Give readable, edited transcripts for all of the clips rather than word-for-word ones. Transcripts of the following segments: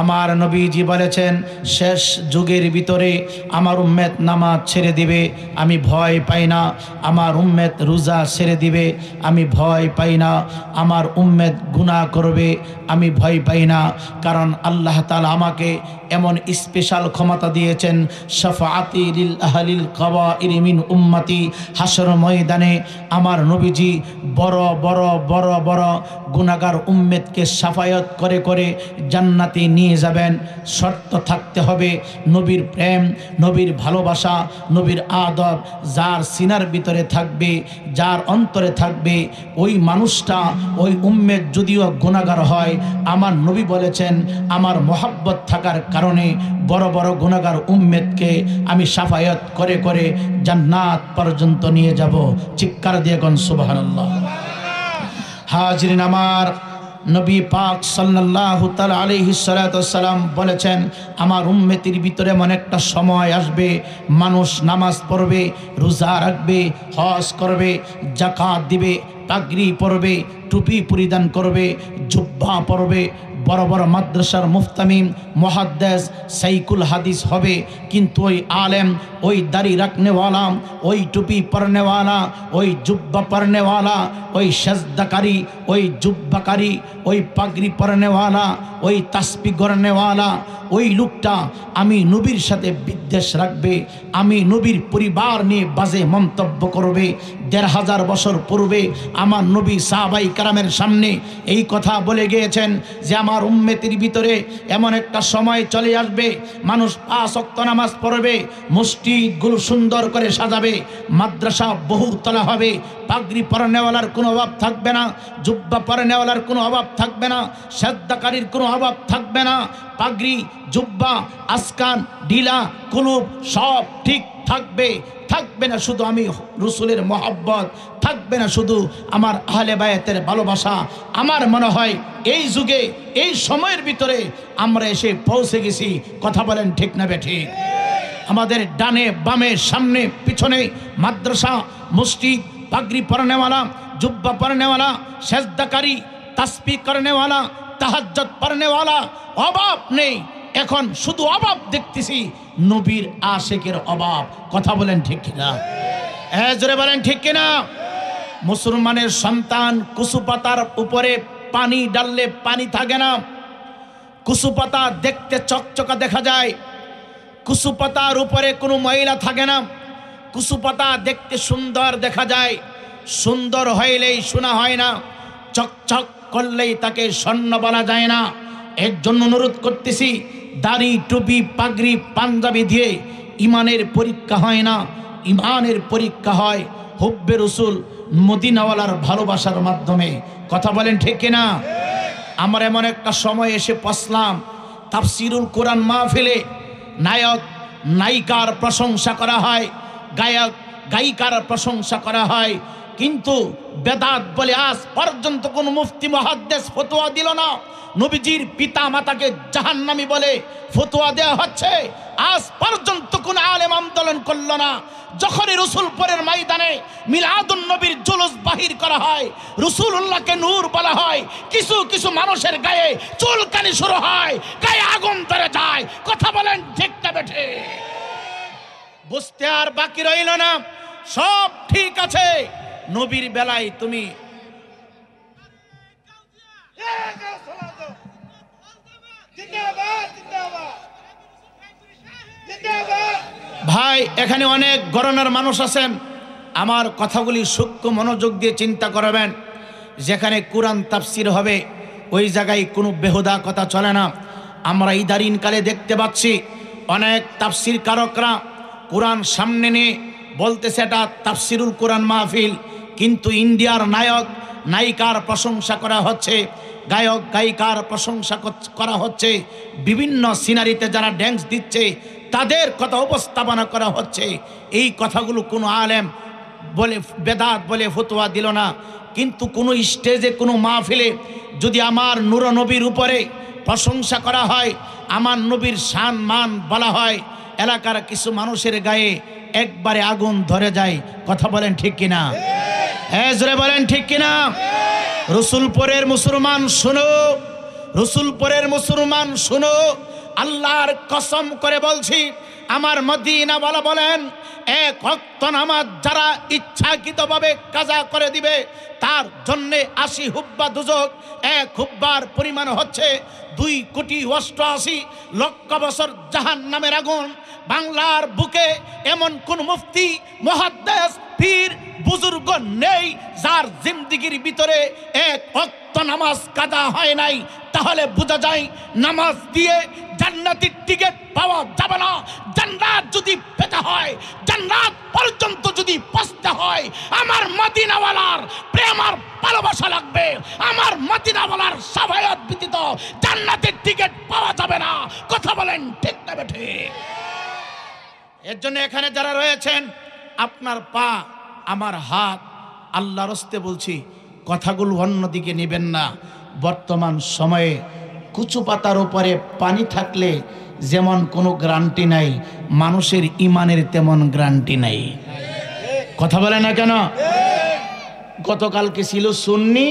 আমার নবীজি বলেছেন শেষ যুগের ভিতরে আমার উম্মত নামাজ ছেড়ে দিবে, আমি ভয় পাই না। আমার উম্মত রোজা ছেড়ে দিবে, আমি ভয় পাই না। আমার উম্মত গুনাহ করবে, আমি ভয় পাই না। কারণ আল্লাহ তাআলা আমাকে এমন স্পেশাল ক্ষমতা দিয়েছেন, শাফাআতি লিল আহলিল কাবাইর মিন উম্মতি। হাসর ময়দানে আমার নবীজি বড় বড় বড় বড় গুনাহগার উম্মতকে শাফায়াত করে করে জান্নাতে নিয়ে যাবেন। শর্ত থাকতে হবে নবীর প্রেম, নবীর ভালোবাসা, নবীর আদব যার সিনার ভিতরে থাকবে, যার অন্তরে থাকবে, ওই মানুষটা, ওই উম্মত যদিও গুনাহগার হয়, আমার নবী বলেছেন আমার মোহাব্বত থাকার কারণে বড় বড় গুনাহগার উম্মতকে আমি শাফায়াত করে করে জান্নাত পর্যন্ত নিয়ে যাব। চিৎকার দিয়ে কোন সুবহানাল্লাহ। হাজিরিন, আমার নবী পাক সাল্লাল্লাহু তাআলা আলাইহি সাল্লাম বলেছেন আমার উম্মতের ভিতরে এমন একটা সময় আসবে, মানুষ নামাজ পড়বে, রোজা রাখবে, হজ করবে, যাকাত দিবে, পাগড়ি পরবে, টুপি পরিধান করবে, জুব্বা পরবে, বড় বড় মাদ্রাসার মুফতামিম, মুহাদ্দিস, সাইকুল হাদিস হবে। কিন্তু ওই আলেম, ওই দাড়ি রাখনেওয়ালা, ওই টুপি পরনেওয়ালা, ওই জুব্বা পরনেওয়ালা, ওই সাজদাকারী, ওই জুব্বাকারী, ওই পাগড়ি পরনেওয়ালা, ওই তাসবিহ গড়নেওয়ালা, ওই লোকটা আমি নবীর সাথে বিদ্বেষ রাখবে, আমি নবীর পরিবার নিয়ে বাজে মন্তব্য করবে। ১৫০০ বছর পূর্বে আমার নবী সাহাবাই কারামের সামনে এই কথা বলে গিয়েছেন যে আমার উম্মতের ভিতরে এমন একটা সময় চলে আসবে, মানুষ ৫ ওয়াক্ত নামাজ পড়বে, মসজিদগুলো সুন্দর করে সাজাবে, মাদ্রাসা বহুতলা হবে, পাগড়ি পরনেওয়ালার কোনো অভাব থাকবে না, জুব্বা পরনেওয়ালার কোনো অভাব থাকবে না, সাজদাকারীর কোনো অভাব থাকবে না। পাগড়ি, জুব্বা, আসকান, ঢিলা, কুলুব সব ঠিক থাকবে। থাকবে না শুধু আমি রসুলের মহব্বত, থাকবে না শুধু আমার আহলে বায়াতের ভালোবাসা। আমার মনে হয় এই যুগে, এই সময়ের ভিতরে আমরা এসে পৌঁছে গেছি। কথা বলেন ঠিক না বেঠিক? আমাদের ডানে বামে সামনে পিছনে মাদ্রাসা, মসজিদ, পাগড়ি পরনেওয়ালা, জুব্বা পরনেওয়ালা, সেজদাকারী, তাসবিহ করনেওয়ালা, তাহাজ্জুদ পড়নেওয়ালা, অভাব নেই। এখন শুধু অভাব দেখতেছি নবীর আশেকের অভাব। কথা বলেন ঠিক কিনা? জোরে বলেন ঠিক কিনা? মুসলমানের সন্তান কুসু পাতার উপরে পানি ডাললে পানি থাকে না। কুসু পাতা দেখতে চকচকা দেখা যায়, কুসু পাতার উপরে কোনো ময়লা থাকে না। কুসু পাতা দেখতে সুন্দর দেখা যায়, সুন্দর হইলেই সোনা হয় না, চকচক করলেই তাকে স্বর্ণ বলা যায় না। এর জন্য অনুরোধ করতেছি, দাড়ি, টুপি, পাগড়ি, পাঞ্জাবি দিয়ে ইমানের পরীক্ষা হয় না, ইমানের পরীক্ষা হয় হুব্বে রসুল, মদিনাওয়ালার ভালোবাসার মাধ্যমে। কথা বলেন ঠিক কিনা? আমার এমন একটা সময় এসে পৌঁছলাম, তাফসিরুল কোরআন মাহফিলে নায়ক নায়িকার প্রশংসা করা হয়, গায়ক গায়িকার প্রশংসা করা হয়, কিন্তু বেদাত বলে আজ পর্যন্ত কোন মুফতি মুহাদ্দিস ফতোয়া দিল না। নবীজির পিতা মাতাকে জাহান্নামী বলে ফতোয়া দেওয়া হচ্ছে, আজ পর্যন্ত কোন আলেম আন্দোলন করল না। যখনই রসুলপুরের ময়দানে মিলাদুন নবীর জুলুস বাহির করা হয়, রসুলুল্লাহকে নূর বলা হয়, কিছু কিছু মানুষের গায়ে চুলকানি শুরু হয়, গায়ে আগুন ধরে যায়। কথা বলেন ঠিক না বেঠে? বুঝতে আর বাকি রইল না, সব ঠিক আছে। নবীর বেলায় তুমি ভাই, এখানে অনেক গণনার মানুষ আছেন, আমার কথাগুলি সূক্ষ্ম মনোযোগ দিয়ে চিন্তা করবেন। যেখানে কোরআন তাফসির হবে ওই জায়গায় কোনো বেহুদা কথা চলে না। আমরা ইদারিনকালে দেখতে পাচ্ছি অনেক তাফসির কারকরা কোরআন সামনে নিয়ে বলতেছে এটা তাফসিরুল কোরআন মাহফিল, কিন্তু ইন্ডিয়ার নায়ক নায়িকার প্রশংসা করা হচ্ছে, গায়ক গায়িকার প্রশংসা করা হচ্ছে, বিভিন্ন সিনারিতে যারা ড্যান্স দিচ্ছে তাদের কথা উপস্থাপনা করা হচ্ছে। এই কথাগুলো কোনো আলেম বলে বেদাত বলে ফতোয়া দিল না। কিন্তু কোনো স্টেজে কোনো মাহফিলে যদি আমার নূর নবীর উপরে প্রশংসা করা হয়, আমার নবীর শান মান বলা হয়, এলাকার কিছু মানুষের গায়ে একবারে আগুন ধরে যায়। কথা বলেন ঠিক কিনা? হ্যাঁ জোরে বলেন ঠিক কিনা? রসুলপুরের মুসলমান শোনো, রসুলপুরের মুসলমান শুনো, আল্লাহর কসম করে বলছি, আমার মদিনাওয়ালা বলেন, এক ওয়াক্ত নামাজ যারা ইচ্ছাকৃতভাবে কাজা করে দিবে তার জন্যে 80 হুব্বা দুজক। এক হুব্বার পরিমাণ হচ্ছে 2,88,00,000 বছর জাহান্নামের আগুন। বাংলার বুকে এমন কোন মুফতি, মুহাদ্দিস, পীর, বুজুর্গ নেই যার জিন্দেগির ভিতরে এক ওয়াক্ত নামাজ কাজা হয় নাই। তাহলে বোঝা যায় নামাজ দিয়ে জান্নাতের টিকিট পাওয়া যাবে না। জান্নাত যদি পেতে হয়, জান্নাত পর্যন্ত যদি পৌঁছতে হয়, আমার মদিনাওয়ালার প্রেম আর ভালোবাসা লাগবে। আমার মদিনাওয়ালার সাফায়াত ব্যতীত জান্নাতের টিকিট পাওয়া যাবে না। কথা বলেন ঠিক না ঠিক? এর জন্য এখানে যারা রয়েছেন, আপনার পা আমার হাত, আল্লাহর হস্তে বলছি, কথাগুলো অন্যদিকে নেবেন না। বর্তমান সময়ে কুচু পাতার উপরে পানি থাকলে যেমন কোনো গ্যারান্টি নাই, মানুষের ইমানের তেমন গ্যারান্টি নাই। কথা বলে না কেন? গতকালকে ছিল সুন্নি,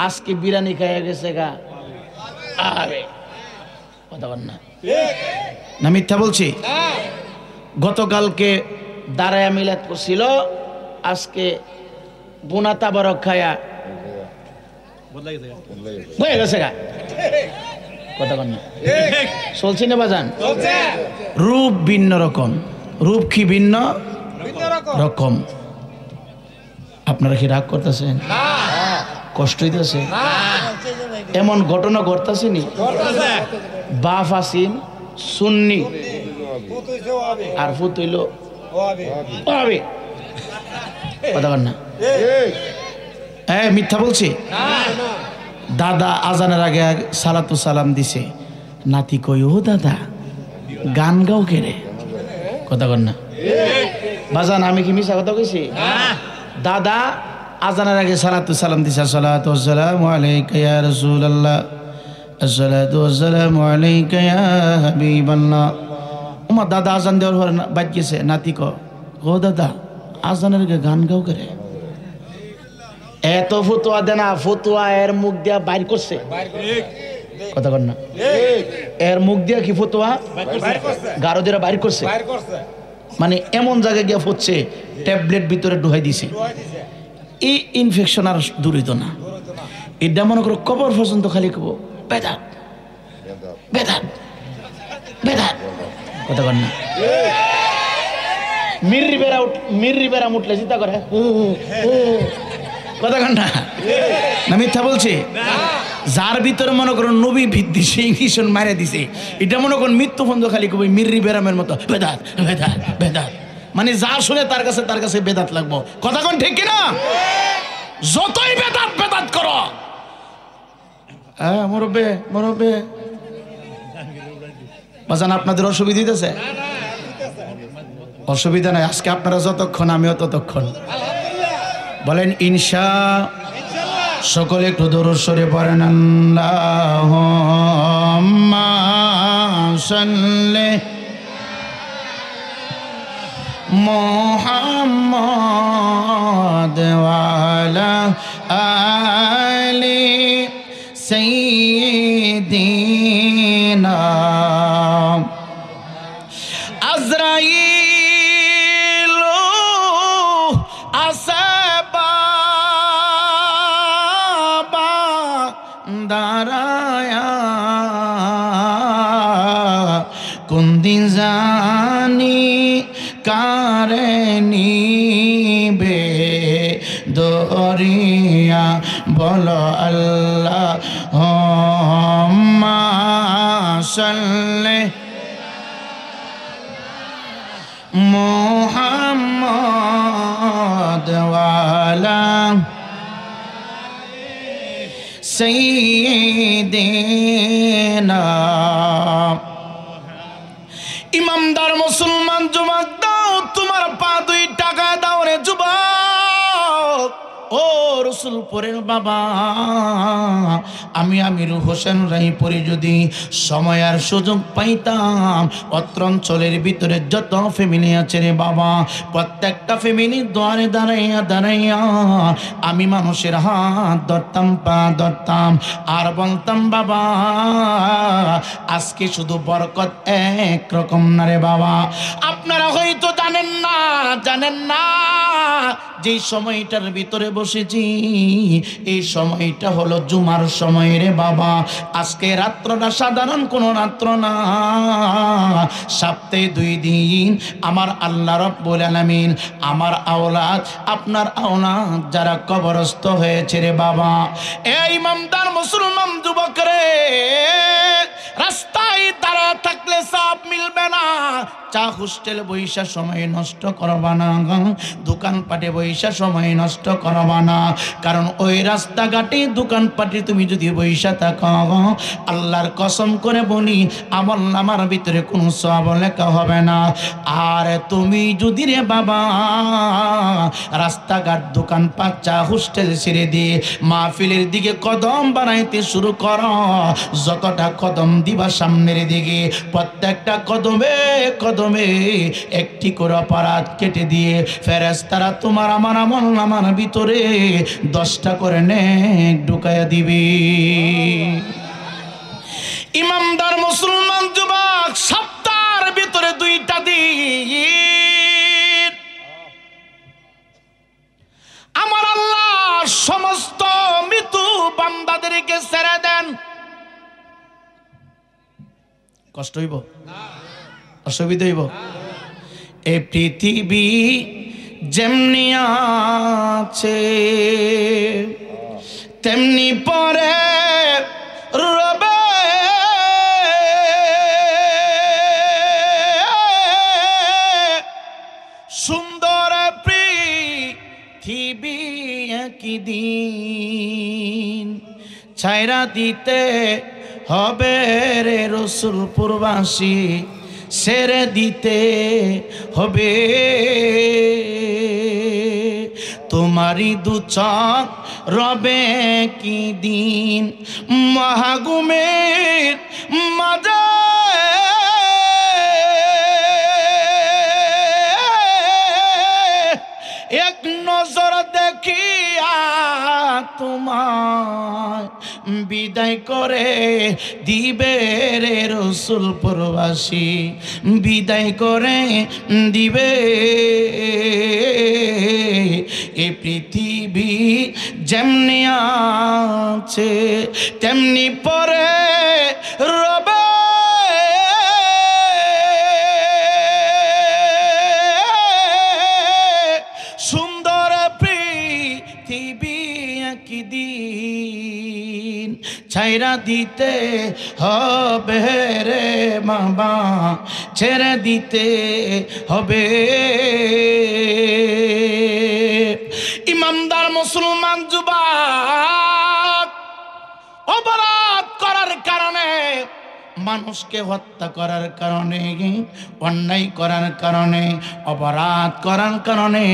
আজকে বিরিয়ানি খাইয়া গেছে গা। আরে কথা বল না, মিথ্যা বলছি? গতকালকে দাঁড়ায়া মিলাদ করছিল, আজকে বুনাতা বরক খায়া হয়ে গেছে গা। কথা বল না, চলছি না বাজান? রূপ ভিন্ন রকম। রূপ কি ভিন্ন রকম? আপনারা কি রাগ করতেছেন? কষ্ট হইতেছে? এমন ঘটনা ঘটতেছে নি? বাপ আসিন সুন্নি আর ফুত হইল ওয়াহাবি। কথা বল না, মিথ্যা বলছি? দাদা আজানের আগে সালাতু সালাম দিছে, নাতি কই, ও দাদা গান গাও কেড়ে। কথা বল না বাজান, আমি কি মিছা কথা কইছি? দাদা আজানের আগে সালাতু সালাম দিছে, আসসালাতু ওয়াসসালামু আলাইকা ইয়া রাসূলুল্লাহ, আসসালাতু ওয়াসসালামু আলাইকা ইয়া হাবিবাল্লাহ। ওমা দাদা আজান দেওয়ার পর বাজ গেছে, নাতি ক, ও দাদা আজানের আগে গান গাও কেড়ে। এত ফতুয়া দেনা, ফতুয়া এর মুখ দিয়া বাইর করছে। কথা বল না, এর মুখ দিয়া কি ফতুয়া গারো দিয়া বাইর করছে। মানে এমন জায়গায় গিয়া ফুটছে, ট্যাবলেট ভিতরে ঢুকাই দিছে। এই ইনফেকশন আর দূর হইতো না। এটা মনে করো কবর পর্যন্ত খালি কব বেদাত বেদাত বেদাত। কথা বল না, মির্রি বেড়া উঠলে চিন্তা করে। কথা কন না, মিথ্যা বলছে? যার ভিতরে মনে করো নবী দিছে, ইংলিশন মারে দিছে, এটা মনে করুন মৃত্যু বন্ধ খালি কবি মির্রি বেরামের মতো বেদাত বেদাত বেদাত। মানে যা শুনে তার কাছে বেদাত লাগবো। কথা কন ঠিক কিনা? যতই বেদাত বেদাত করো, মরবে মরবে বাজান, আপনাদের অসুবিধা দিতেছে? অসুবিধা নাই, আজকে আপনারা যতক্ষণ আমিও ততক্ষণ। বলেন ইনশা। সকলে একটু দরুদ শরীফ পড়েন। আল্লাহুম্মা সাল্লি মুহাম্মাদ ওয়া আলা আলি সাইয়্যিদিনা। আজরাইল আসবা দাঁড়ায়া, কোন দিন জানি কারে নিবে দরিয়া। বলো আল্লাহুম্মা সাল্লি মুহাম্মাদ ওয়া আলা সাইয়্যিদিনা। ইমামদার মুসলমান যুবক দাও, তোমার পা 2 টাকা দাও রে যুবক। ও রসুলপুরের বাবা, আমি আমির হোসেন রায়পুরে যদি সময় আর সুযোগ পাইতাম, অত্র অঞ্চলের ভিতরে যত ফ্যামিলি আছে রে বাবা, প্রত্যেকটা ফ্যামিলির দ্বারে দাঁড়াইয়া দাঁড়াইয়া আমি মানুষের হাত ধরতাম, পা ধরতাম, আর বলতাম বাবা আজকে শুধু বরকত একরকম না রে বাবা। আপনারা হয়তো জানেন না যে সময়টার ভিতরে বসেছি এই সময়টা হলো জুমার সময় রে বাবা। আজকে রাত্রটা সাধারণ কোনো রাত্র না, সপ্তাহে 2 দিন আমার আল্লাহ রাব্বুল আলামিন আমার আওলাদ, আপনার আওলাদ যারা কবরস্থ হয়েছে রে বাবা, এই ইমানদার মুসলমান যুবক রে, রাস্তায় দাঁড়া থাকলে সব মিলবে না। চা হোস্টেল বইসা সময় নষ্ট করবা না, দোকানপাটে বইসা সময় নষ্ট করবা না, কারণ ওই রাস্তাঘাটে দোকানপাটে তুমি যদি বইসা থাকো, আল্লাহর কসম করে বলি আমল নামার ভিতরে কোনো সওয়াব লেখা হবে না। আর তুমি যদি রে বাবা রাস্তাঘাট দোকানপাট চা হোস্টেল ছেড়ে দিয়ে মাহফিলের দিকে কদম বানাইতে শুরু করো, যতটা কদম দিবা সামনের দিকে, প্রত্যেকটা কদমে কদমে একটি করে অপরাধ কেটে দিয়ে ফেরেশতারা তোমার আমার আমল নামার ভিতরে 10টা করে নেক ঢুকাইয়া দিবে। ইমানদার মুসলমান যুবক, সপ্তাহের ভিতরে 2টা দিন আমার আল্লাহ সমস্ত মৃত্যু বান্দাদেরকে ছেড়ে দেন। কষ্ট হইব, অসুবিধা হইব? এই পৃথিবী যেমনি আছে তেমনি পরে রবে, সুন্দর পৃথিবী একই দিন ছাইরা দিতে হবে রে রসুলপুরবাসী, ছেড়ে দিতে হবে। তোমারই 2 চোখ রবে কি দিন মহাগুমের মাঝে, এক নজর দেখিয়া তোমায় বিদায় করে দিবে রে রসুলপুরবাসী, বিদায় করে দিবে। এই পৃথিবী যেমনি আছে তেমনি পরে রবে, সুন্দর পৃথিবী একই দিন ছাইরা দিতে হবে রে বাবা, ছেড়ে দিতে হবে। ইমানদার মুসলমান যুবক, অপরাধ করার কারণে, মানুষকে হত্যা করার কারণে, অন্যায় করার কারণে, অপরাধ করার কারণে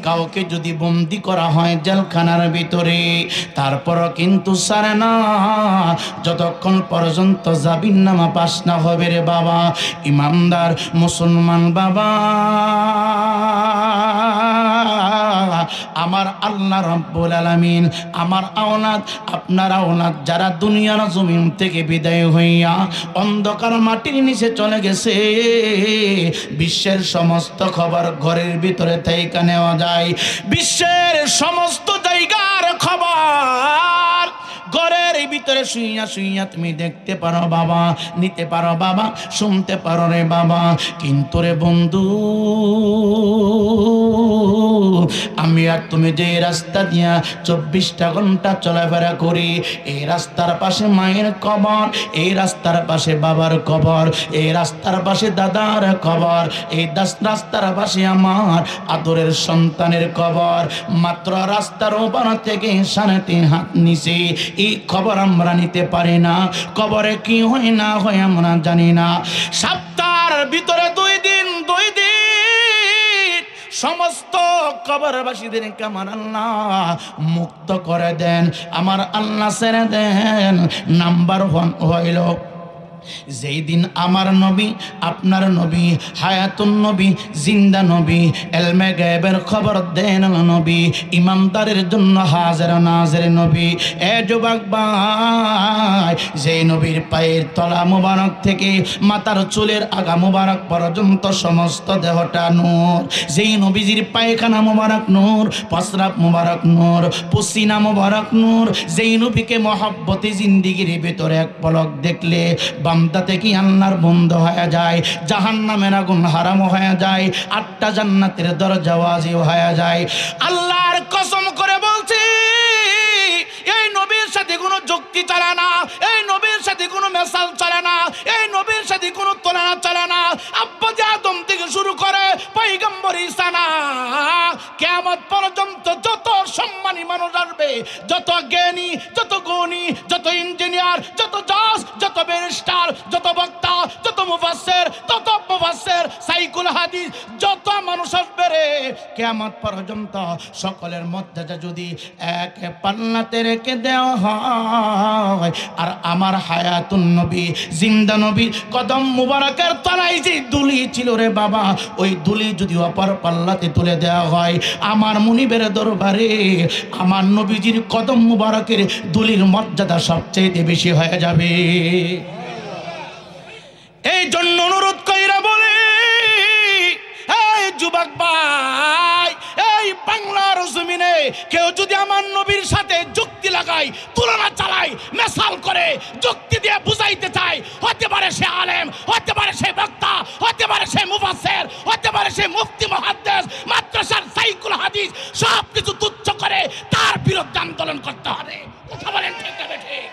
কাউকে যদি বন্দি করা হয় জেলখানার ভিতরে, তারপরও কিন্তু ছাড়ে না যতক্ষণ পর্যন্ত জামিননামা পাস না হবে রে বাবা। ইমানদার মুসলমান বাবা, আমার আল্লাহ রাব্বুল আলামিন আমার আওলাদ, আপনার আওলাদ যারা দুনিয়ার জমিন থেকে বিদায় হইয়া অন্ধকার মাটির নিচে চলে গেছে, বিশ্বের সমস্ত খবর ঘরের ভিতরে থেকে নেওয়া যায়, বিশ্বের সমস্ত জায়গার খবর ঘরের ভিতরে শুইয়া শুইয়া তুমি দেখতে পারো বাবা, নিতে পারো বাবা, শুনতে পারো রে বাবা। কিন্তু রে বন্ধু, আমি আর তুমি যে রাস্তা দিয়া 24টা ঘন্টা চলাফেরা করি, এই রাস্তার পাশে মায়ের কবর, এই রাস্তার পাশে বাবার কবর, এই রাস্তার পাশে দাদার কবর, এই রাস্তার পাশে আমার আদরের সন্তানের কবর, মাত্র রাস্তার ওপার থেকে 3.5 হাত নিচে এই খবর আমরা নিতে পারি না। কবরে কি হয় না হয় আমরা জানি না। সপ্তাহের ভিতরে 2 দিন সমস্ত কবরবাসীদেরকে আমার আল্লাহ মুক্ত করে দেন, আমার আল্লাহ ছেড়ে দেন। নাম্বার 1 হইল যেই দিন আমার নবী, আপনার নবী, হায়াতুন নবী, জিন্দা নবী, এলমে গায়েবের খবর দেন নবী, ইমানদারের জন্য হাজির নাজির নবী। এ যুবক ভাই, যেই নবীর পায়ের তলা মুবারক থেকে মাথার চুলের আগা মুবারক পর্যন্ত সমস্ত দেহটা নূর, যেই নবীজির পায়খানা মুবারক নূর, প্রস্রাব মুবারক নূর, পসিনা মুবারক নূর, যেই নবীকে মহব্বতে জিন্দিগির ভিতরে এক পলক দেখলে বান্দা থেকে আল্লাহর বন্ধ হয়ে যায়, জাহান্নামের আগুন হারাম হয়ে যায়, 8টা জান্নাতের দরজা ওয়াজিব হয়ে যায়। আল্লাহর কসম করে বলছি, এই নবীর সাথে কোনো যুক্তি চলে না, এই নবীর সাথে কোনো মেসাল চলে না, এই নবীর সাথে কোনো তুলনা চলে না। আব্বা আদম থেকে শুরু করে পয়গম্বর ঈসা না, কিয়ামত পর্যন্ত যত সম্মানী মানুষ আসবে, যত জ্ঞানী, যত গুণী, যত ইঞ্জিনিয়ার, যত জজ, যত ব্যারিস্টার, যত বক্তা, যত মুফাসসির, তত মুফাসসির, সাইকুল হাদিস, যত মানুষ আসবে রে, কিয়ামত পর্যন্ত সকলের মর্যাদা যদি এক পাল্লাতে রেখে দেওয়া হয়, আর আমার হায়াতুন নবী, জিন্দা নবী কদম মুবারকের তলায় যে দুলি ছিল রে বাবা, ওই দুলি যদি অপর পাল্লাতে তুলে দেওয়া হয়, আমার মুনিবের দরবারে আমার নবীজির কদম মুবারকের দুলির মর্যাদা সবচেয়ে বেশি হয়ে যাবে। এই জন্য অনুরোধ কইরা বলে, এই যুবক ভাই, এই বাংলার জমিনে কেউ যদি আমার নবীর সাথে যুক্তি লাগায়, তুলনা চালায়, মেসাল করে, যুক্তি দিয়ে বুঝাইতে চায়, হতে পারে সে আলেম, হতে পারে সে বক্তা, হতে পারে সে মুফাসসির, হতে পারে সে মুফতি, মুহাদ্দিস, মাদ্রাসার সাইকুল হাদিস, সব কিছু তুচ্ছ করে তার বিরুদ্ধে আন্দোলন করতে হবে। কথা বলেন ঠিক না ঠিক?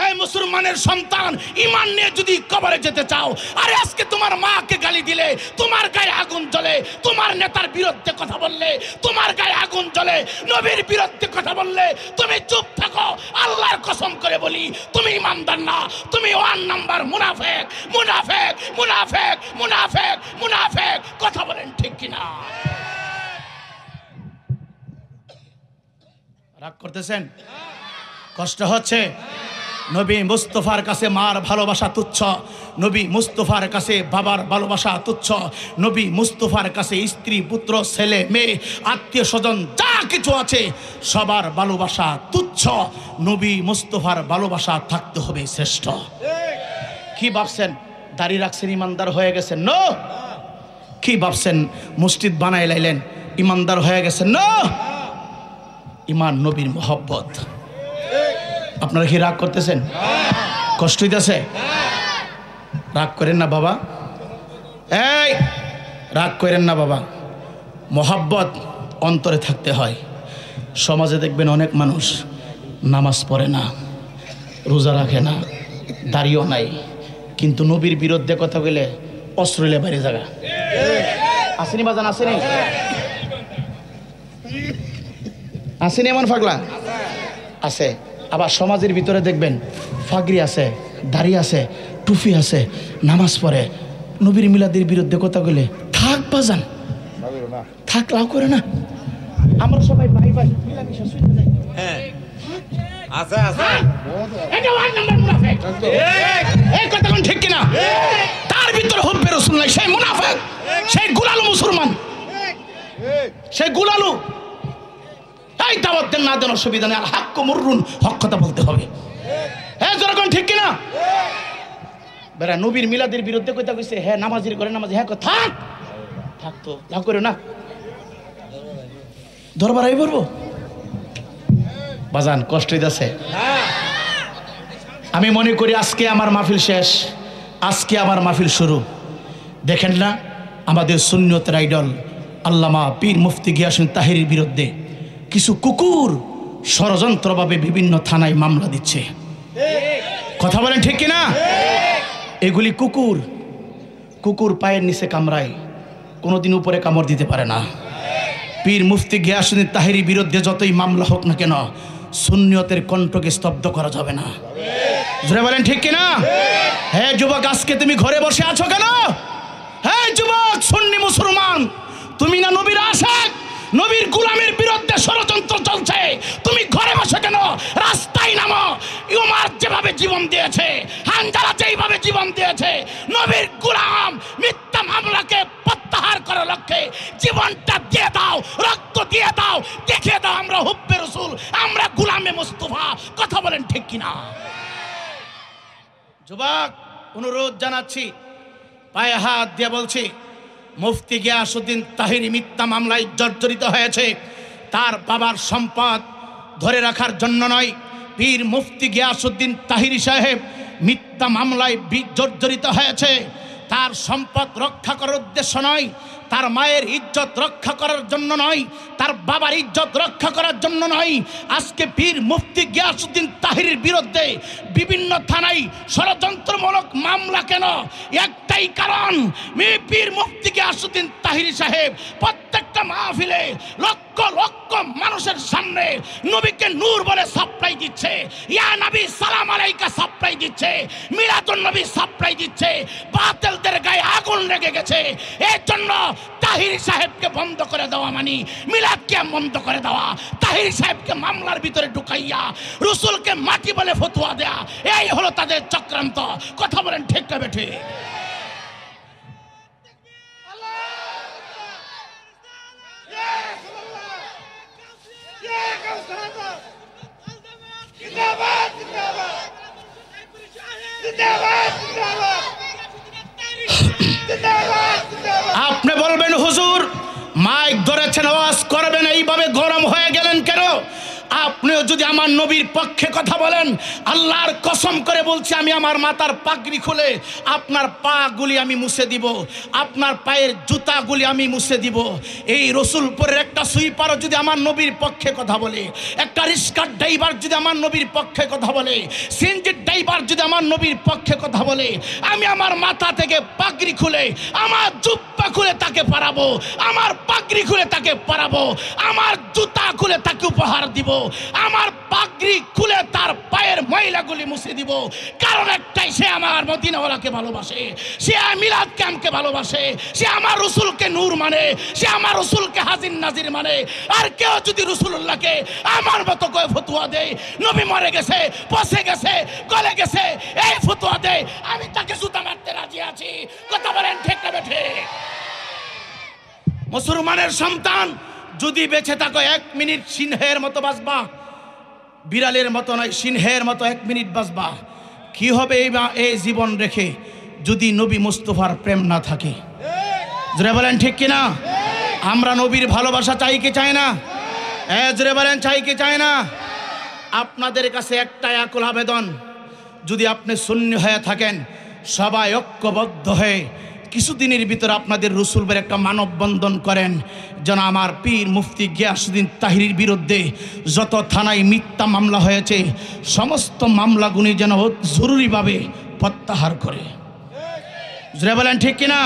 এই মুসলমানের সন্তান, ঈমান নিয়ে যদি কবরে যেতে চাও, আরে আজকে তোমার মাকে গালি দিলে তোমার গায়ে আগুন জ্বলে, তোমার নেতার বিরুদ্ধে কথা বললে তোমার গায়ে আগুন জ্বলে, নবীর বিরুদ্ধে কথা বললে তুমি চুপ থাকো। আল্লাহর কসম করে বলি, তুমি ঈমানদার না, তুমি 1 নাম্বার মুনাফিক, মুনাফিক, মুনাফিক, মুনাফিক, মুনাফিক। কথা বলেন ঠিক কিনা? রাগ করতেছেন? কষ্ট হচ্ছে? নবী মুস্তফার কাছে মার ভালোবাসা তুচ্ছ, নবী মুস্তফার কাছে বাবার ভালোবাসা তুচ্ছ, নবী মুস্তফার কাছে স্ত্রী, পুত্র, ছেলে, মেয়ে, আত্মীয় স্বজন যা কিছু আছে সবার ভালোবাসা তুচ্ছ। নবী মুস্তফার ভালোবাসা থাকতে হবে শ্রেষ্ঠ। কি ভাবছেন দাড়ি রাখছেন ইমানদার হয়ে গেছেন? নো। কি ভাবছেন মসজিদ বানাই লাইলেন ইমানদার হয়ে গেছেন? নো। ইমান নবীর মোহব্বত। আপনারা কি রাগ করতেছেন? কষ্ট হইতেছে? রাগ করেন না বাবা, এই রাগ করেন না বাবা। মোহাব্বত অন্তরে থাকতে হয়। সমাজে দেখবেন অনেক মানুষ নামাজ পড়ে না, রোজা রাখে না, দাড়িও নাই, কিন্তু নবীর বিরুদ্ধে কথা বলে অস্ট্রেলিয়া বাইরে জায়গা আসেনি বাজান, আসেনি? আসেনি এমন পাগলা? আছে। আবার সমাজের ভিতরে দেখবেন ফাগরি আছে, দাড়ি আছে, টুপি আছে, নামাজ পড়ে, নবীর মিলাদের বিরুদ্ধে কথা বলে থাক বাজান, থাক, লাভ করে না। আমরা সবাই ভাই ভাই মিলামিশা শুনে যাই। হ্যাঁ আছে আছে, এটা 1 নাম্বার মুনাফিক। এই কথা কোন ঠিক কিনা? তার ভিতরে হুব্বে রাসূল নাই, সেই মুনাফিক, সেই গুলালু মুসলমান, সেই গুলালু। এই দাওয়াত দেন না দেন অসুবিধা নেই, আল হাক্কু মুররুন, হক কথা বলতে হবে। হ্যাঁ জনগণ ঠিক কিনা? বেড়া নবীর মিলাদের বিরুদ্ধে কইতা কইছে, হ্যাঁ নামাজির করে নামাজি, হ্যাঁ থাক থাক, তো লাভ করো না, দরবার আই বলবো বাজান, কষ্ট হইতাছে। আমি মনে করি আজকে আমার মাহফিল শেষ, আজকে আমার মাহফিল শুরু। দেখেন না আমাদের সুন্নতের আইডল আল্লামা পীর মুফতি গিয়াসউদ্দিন তাহেরীর বিরুদ্ধে কিছু কুকুর ষড়যন্ত্রভাবে বিভিন্ন থানায় মামলা দিচ্ছে। কথা বলেন ঠিক কিনা? এগুলি কুকুর, কুকুর পায়ের নিচে কামড়ায়, কোনোদিন উপরে কামড় দিতে পারে না। পীর মুফতি গিয়াসউদ্দিন তাহেরীর বিরুদ্ধে যতই মামলা হোক না কেন, সুন্নিয়তের কণ্ঠকে স্তব্ধ করা যাবে না। জোরে বলেন ঠিক কিনা? হ্যাঁ যুবক, আজকে তুমি ঘরে বসে আছো কেন? হ্যাঁ যুবক সুন্নি মুসলমান, তুমি না নবীর আশিক? নবীর গোলামের বিরুদ্ধে ষড়যন্ত্র চলছে, তুমি ঘরে বসে কেন? রাস্তায় নামো। উমর যেভাবে জীবন দিয়েছে, হানজালা যেভাবে জীবন দিয়েছে, নবীর গোলাম মিথ্যা মামলাকে প্রত্যাহার করার লক্ষ্যে জীবনটা দিয়ে দাও, রক্ত দিয়ে দাও, দেখিয়ে দাও আমরা হুব্বে রাসূল, আমরা গোলামে মুস্তাফা। কথা বলেন ঠিক কিনা? যুবক, অনুরোধ জানাচ্ছি, পায়ে হাত দিয়ে বলছি, মুফতি গিয়াসউদ্দিন তাহিরি মিথ্যা মামলায় জর্জরিত হয়েছে। তার বাবার সম্পদ ধরে রাখার জন্য নয়, পীর মুফতি গিয়াসউদ্দিন তাহিরি সাহেব মিথ্যা মামলায় জর্জরিত হয়েছে। তার সম্পদ রক্ষা করার উদ্দেশ্য নয়, তার মায়ের ইজ্জত রক্ষা করার জন্য নয়, তার বাবার ইজ্জত রক্ষা করার জন্য নয়। আজকে পীর মুফতি গিয়াসউদ্দিন তাহিরির বিরুদ্ধে বিভিন্ন থানায় ষড়যন্ত্রমূলক মামলা কেন? একটাই কারণ, পীর মুফতি গিয়াসউদ্দিন তাহিরি সাহেব প্রত্যেকটা মাহফিলে লক্ষ লক্ষ মানুষের সামনে নবীকে নূর বলে সাপ্লাই দিচ্ছে, ইয়া নবী সালাম আলাইকা সাপ্লাই দিচ্ছে, মিলাদুন নবী সাপ্লাই দিচ্ছে। বাতিলদের গায়ে আগুন লেগে গেছে। এর জন্য তাহিরি সাহেবকে বন্ধ করে দেওয়া মানে মিলাদকে বন্ধ করে দেওয়া, তাহিরি সাহেবকে মামলার ভিতরে ঢুকাইয়া রাসূলকে মাটি বলে ফতোয়া দেয়া, এই হলো তাদের চক্রান্ত। কথা বলেন ঠিক না বেঠিক? আপনি বলবেন হুজুর মাইক ধরেছেন, আওয়াজ করবেন, এইভাবে গরম হয়ে গেলেন কেন? আপনিও যদি আমার নবীর পক্ষে কথা বলেন, আল্লাহর কসম করে বলছি, আমি আমার মাথার পাগড়ি খুলে আপনার পাগুলি আমি মুছে দিব, আপনার পায়ের জুতাগুলি আমি মুছে দিব। এই রসুলপুরের একটা সুইপারও যদি আমার নবীর পক্ষে কথা বলে, একটা রিস্কার ড্রাইভার যদি আমার নবীর পক্ষে কথা বলে, সিএনজির ড্রাইভার যদি আমার নবীর পক্ষে কথা বলে, আমি আমার মাথা থেকে পাগড়ি খুলে, আমার জুব্বা খুলে তাকে পরাবো, আমার পাগড়ি খুলে তাকে পরাবো, আমার জুতা খুলে তাকে উপহার দিব, আমার পাগড়ি খুলে তার পায়ের ময়লাগুলি মুছে দিব। কারণ একটাই, সে আমার মদিনাওয়ালাকে ভালোবাসে, সে মিলাদ ক্যাম্পকে ভালোবাসে, সে আমার রাসূলকে নূর মানে, সে আমার রাসূলকে হাজির নাজির মানে। আর কেউ যদি রাসূলুল্লাহকে আমার মতো করে ফতোয়া দেয়, নবী মরে গেছে, পচে গেছে, গলে গেছে, এই ফতোয়া দেয়, আমি তাকে জুতা মারতে রাজি আছি। কথা বলেন ঠিক না বেঠিক? মুসলমানের সন্তান, যদি বেঁচে থাকো 1 মিনিট সিংহের মতো বাঁচবা, বিড়ালের মতো নয়, সিংহের মতো 1 মিনিট বাঁচবা। কি হবে এই জীবন রেখে যদি নবী মুস্তাফার প্রেম না থাকে? জোরে বলেন ঠিক কিনা? আমরা নবীর ভালোবাসা চাই কি চাই না? জোরে বলেন চাই কি চাই না? আপনাদের কাছে একটাই আকুল আবেদন, যদি আপনি সুন্নি হয়ে থাকেন, সবাই ঐক্যবদ্ধ হয়ে কিছুদিনের ভিতরে আপনাদের রসুলের একটা মানববন্ধন করেন, যেন আমার পীর মুফতি গিয়াসউদ্দিন তাহিরির বিরুদ্ধে যত থানায় মিথ্যা মামলা হয়েছে, সমস্ত মামলাগুলি যেন জরুরিভাবে প্রত্যাহার করে। জোরে বলেন ঠিক কিনা?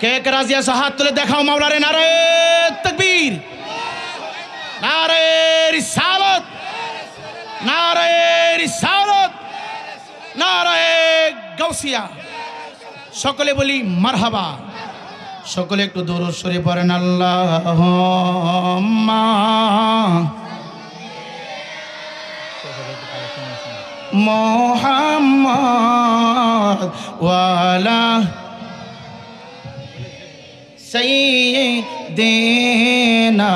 কে কে রাজি আছে? হাত তুলে দেখাও মাওলারে। নারে তাকবীর, নারে রিসালাত, নারে রিসালাত, নারে গাউসিয়া। সকলে বলি মারহাবা। সকলে একটু দরুদ শরীফ পড়েন। আল্লাহুম্মা মুহাম্মদ ওয়া আলা সাইয়্যিদিনা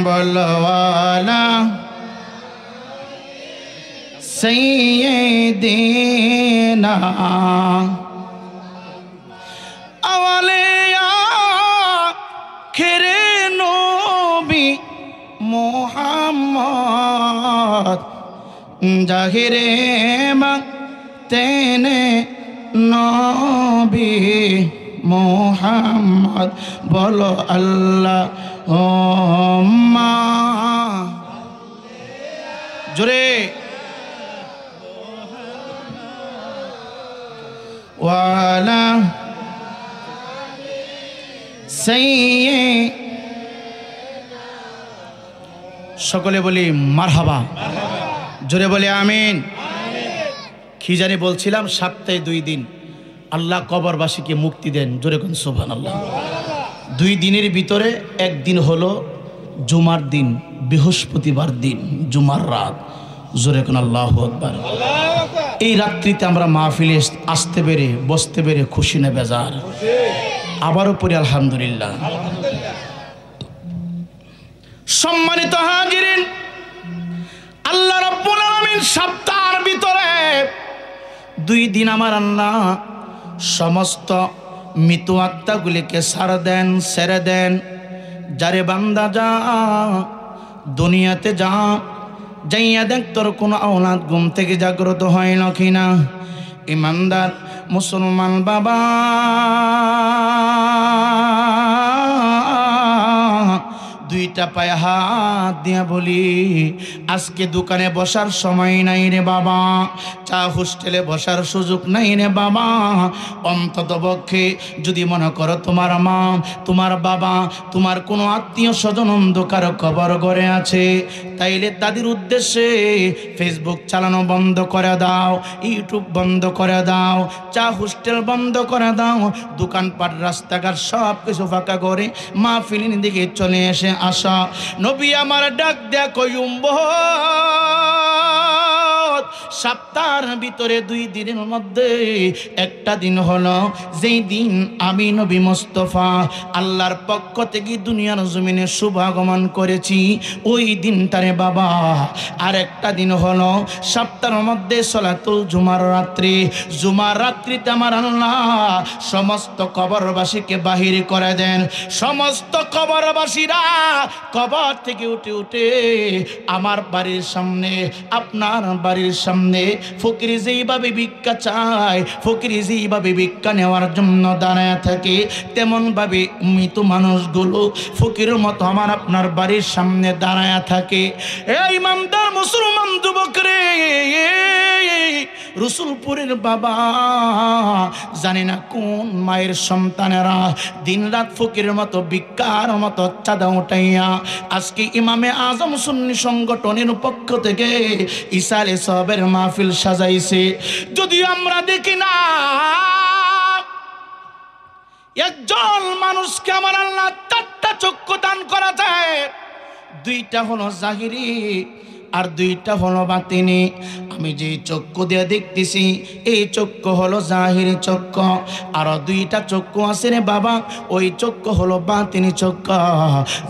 বলওয়ালা সাইয়্যিদিনা আওলিয়া আখিরে নবী মুহাম্মদ জাহিরে তেনে নবী মুহাম্মদ। বলো আল্লাহুম্মা জোরে ওয়ালা সকলে বলি মারহাবা। জোরে বলি আমিন। কি জানি বলছিলাম, সপ্তাহে 2 দিন আল্লাহ কবরবাসীকে মুক্তি দেন। জোরে কোন সুবহানাল্লাহ। 2 দিনের ভিতরে একদিন হলো জুমার দিন, বৃহস্পতিবার দিন, জুমার রাত। জোরে কোন আল্লাহু আকবার। এই রাত্রিতে আমরা মাহফিলে আসতে পেরে, বসতে পেরে খুশি না বেজার? আবারও পড়ি আলহামদুলিল্লাহ। সম্মানিত হাজিরিন, আল্লাহ রাব্বুল আলামিন সপ্তাহের ভিতরে 2 দিন আমার আল্লাহ সমস্ত মৃত আত্মাগুলিকে ছেড়ে দেন। যারে বান্দা যা, দুনিয়াতে যা, যাইয়া দেখ তোর কোনো আওলাদ ঘুম থেকে জাগ্রত হয় না কিনা। ইমানদার মুসলমান বাবা, দুইটা পায়ে হাত দিয়া বলি, আজকে দোকানে বসার সময় নাই রে বাবা, চা হোস্টেলে বসার সুযোগ নাই রে বাবা। অন্তত পক্ষে যদি মনে করো তোমার মা, তোমার বাবা, তোমার কোনো আত্মীয় স্বজন অন্ধকার কবর ঘরে আছে, তাইলে তাদের উদ্দেশ্যে ফেসবুক চালানো বন্ধ করে দাও, ইউটিউব বন্ধ করে দাও, চা হোস্টেল বন্ধ করে দাও, দোকানপাট রাস্তাঘাট সব কিছু ফাঁকা করে মাহফিলের দিকে চলে এসে আসা। নবী আমার ডাক দেয়া কইম্ব, সপ্তাহের ভিতরে 2 দিনের মধ্যে একটা দিন হলো যেই দিন আমি নবী মুস্তাফা আল্লাহর পক্ষ থেকে দুনিয়ার জমিনে শুভাগমন করেছি, ওই দিনটারে বাবা। আর একটা দিন হলো সপ্তাহের মধ্যে সলাতুল জুমার রাত্রি। জুমার রাত্রিতে আমার আল্লাহ সমস্ত কবরবাসীকে বাহির করে দেন। সমস্ত কবরবাসীরা কবর থেকে উঠে উঠে আমার বাড়ির সামনে, আপনার বাড়ির সামনে ফকির যেইভাবে ভিক্ষা চায়, ফকির যেইভাবে ভিক্ষা নেওয়ার জন্য দাঁড়ায় থাকে, তেমন ভাবে মৃত মানুষগুলো ফকিরের মতো আমার আপনার বাড়ির সামনে দাঁড়ায় থাকে। এই ইমানদার মুসলমান যুবক রে, রসুলপুরের বাবা, জানি না কোন মায়ের সন্তানেরা দিন রাত ফকিরের মতো ভিক্ষার মতো চাঁদা উঠাইয়া আজকে ইমামে আজম সুন্নি সংগঠনের পক্ষ থেকে ইসালে সবের মাহফিল সাজাইছে। যদিও আমরা দেখি না একজন মানুষকে আমার আল্লাহ 4টা চক্ষু দান করা যায়, 2টা হলো জাহিরি আর 2টা হলো বাতিনি। আমি যে চক্ষু দিয়ে দেখতেছি এই চক্ষু হলো জাহিরি চক্ষু, আর 2টা চক্ষু আছে রে বাবা, ওই চক্ষু হলো বাতিনি চক্ষু।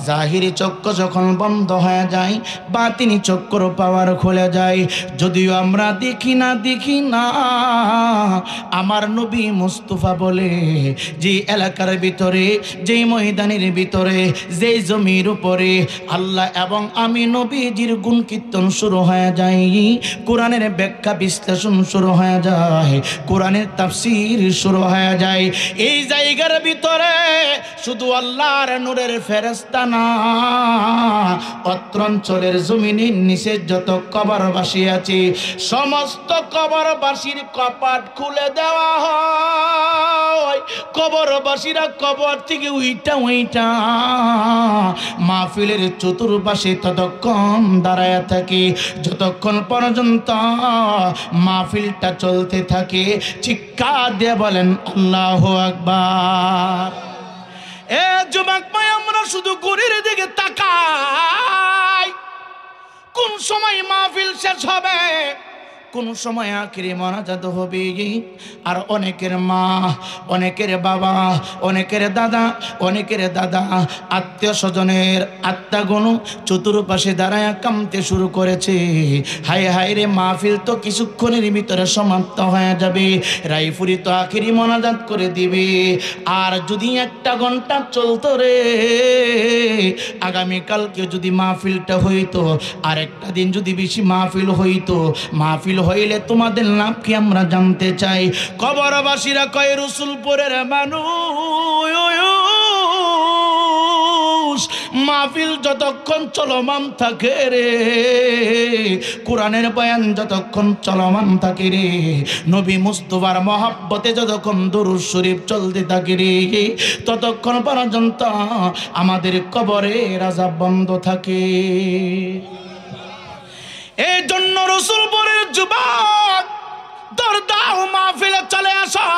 জাহিরি চক্ষু যখন বন্ধ হয়ে যায়, বাতিনি চক্ষুর পাওয়ার খুলে যায়। যদিও আমরা দেখি না আমার নবী মুস্তাফা বলে, যে এলাকার ভিতরে, যেই ময়দানের ভিতরে, যেই জমির উপরে আল্লাহ এবং আমি নবীজির গুণ কীর্তন শুরু হয়ে যায়, কোরআনের ব্যাখ্যা বিশ্লেষণ শুরু হয়ে যায়, কোরআনের তাফসীর শুরু হয়ে যায়, এই জায়গার ভিতরে শুধু আল্লাহর নূরের ফেরেশতা না, অত্র অঞ্চলের জমিনের নিচে যত কবরবাসী আছে সমস্ত কবরবাসীর কপাট খুলে দেওয়া হয়। কবরবাসীরা কবর থেকে উইটা মাহফিলের চতুর্পাশে ততক্ষণ দাঁড়ায় থাকে যতক্ষণ পর্যন্ত মাহফিলটা চলতে থাকে। চিৎকার দিয়ে বলেন আল্লাহু আকবার। এ যুবক ভাই, আমরা শুধু ঘড়ির দিকে তাকাই, কোন সময় মাহফিল শেষ হবে, কোন সময় আখিরি মোনাজাত হবে। আর অনেকের মা, অনেকের বাবা, অনেকের দাদা আত্মীয় স্বজনের আত্মাগুলো চতুর্পাশে দাঁড়ায় কামতে শুরু করেছে। হায় হায় রে, মাহফিল তো কিছুক্ষণের ভিতরে সমাপ্ত হয়ে যাবে, রাইফুরি তো আখিরি মোনাজাত করে দিবে। আর যদি 1টা ঘন্টা চলতো রে, আগামীকালকে যদি মাহফিলটা হইতো, আর একটা দিন যদি বেশি মাহফিল হইতো, মাহফিল হইলে তোমাদের লাভ কি আমরা জানতে চাই। কবরবাসীরা কয় রসুলপুরের মানুষ, মাহফিল যতক্ষণ চলমান থাকে রে, কোরআনের বয়ান যতক্ষণ চলমান থাকে রে, নবী মুস্তাফার মহব্বতে যতক্ষণ দুরূদ শরীফ চলতে থাকে রে, ততক্ষণ পর্যন্ত আমাদের কবরের আযাব বন্ধ থাকে। এই জন্য রসুলপুরের যুবক দরদাও মাহফিলে চলে আসা।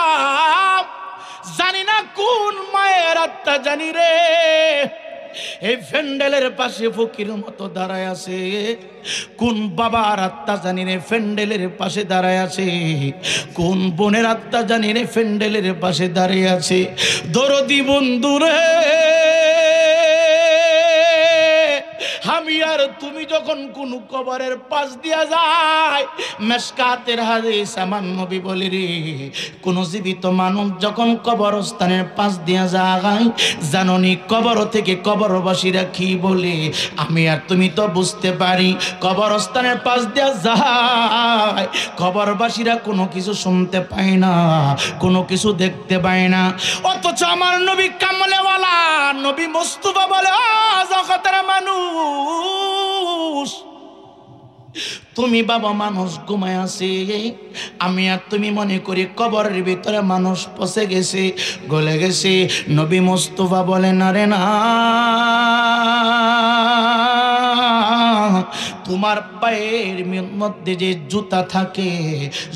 জানি না কোন মায়েরা আত্মা জানি রে এই ফ্যান্ডেলের পাশে ফকির মতো দাঁড়ায় আছে। কোন বাবার আত্মা জানি রে ফ্যান্ডেলের পাশে দাঁড়ায় আছে, কোন বোনের আত্মা জানি রে ফ্যান্ডেলের পাশে দাঁড়িয়ে আছে। দরদি বন্ধু রে, আমি আর তুমি যখন কোন কবরের পাশ দিয়া যায়, মেশকাতের হাদিস আমার নবী বলে রে, কোন জীবিত মানুষ যখন কবরস্থানের পাশ দিয়া যায়, জাননি কবর থেকে কবরবাসীরা কি বলে? আমি আর তুমি তো বুঝতে পারি কবরস্থানের পাশ দিয়া যায়, কবরবাসীরা কোনো কিছু শুনতে পায় না, কোনো কিছু দেখতে পায় না। অথচ আমার নবী কামলেওয়ালা নবী মুস্তাফা বলে, ও জগতের মানুষ, তুমি বাবা মানুষ ঘুমায় আছে, আমি আর তুমি মনে করি কবরের ভিতরে মানুষ পচে গেছে, গলে গেছে। নবী মুস্তাফা বলে, না রে না, তোমার পায়ের মধ্যে যে জুতা থাকে,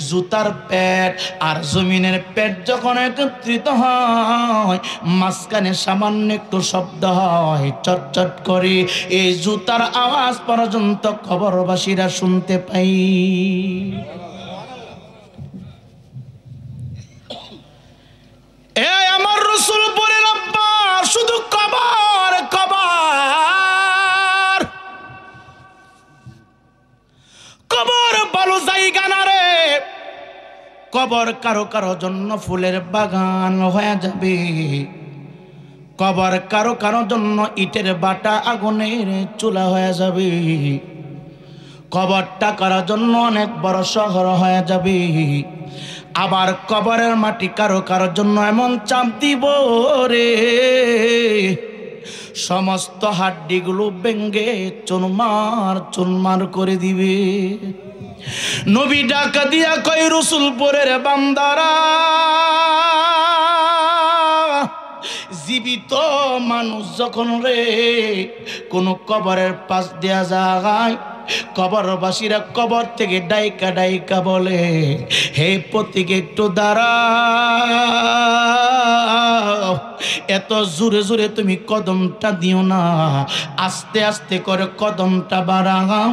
জুতার পেট আর জমিনের পেট যখন একত্রিত হয়, মাঝখানে সামান্য একটু শব্দ হয়, চটচট করে, এই জুতার আওয়াজ পর্যন্ত কবরবাসীরা শুনতে পাই। এই আমার রাসূল বলেন, আব্বা শুধু কবর কবর, কবর ভালো জায়গা না রে। কবর কারো কারো জন্য ফুলের বাগান হয়ে যাবে, কবর কারো কারো জন্য ইটের বাটা আগুনের চুলা হয়ে যাবে, কবরটা কারোর জন্য অনেক বড় শহর হয়ে যাবে। আবার কবরের মাটি কারো কারোর জন্য এমন চাপ দিব রে, সমস্ত হাড্ডিগুলো ভেঙ্গে চুরমার চুরমার করে দিবে। নবী ডাকা দিয়া কই, রসুলপুরের বান্দারা, জীবিত মানুষ যখন রে কোন কবরের পাশ দেয়া যায়, কবরবাসীরা কবর থেকে ডাইকা ডাইকা বলে, হে পথিক একটু দাঁড়াও, এত জোরে জোরে তুমি কদমটা দিও না, আস্তে আস্তে করে কদমটা বাড়াও,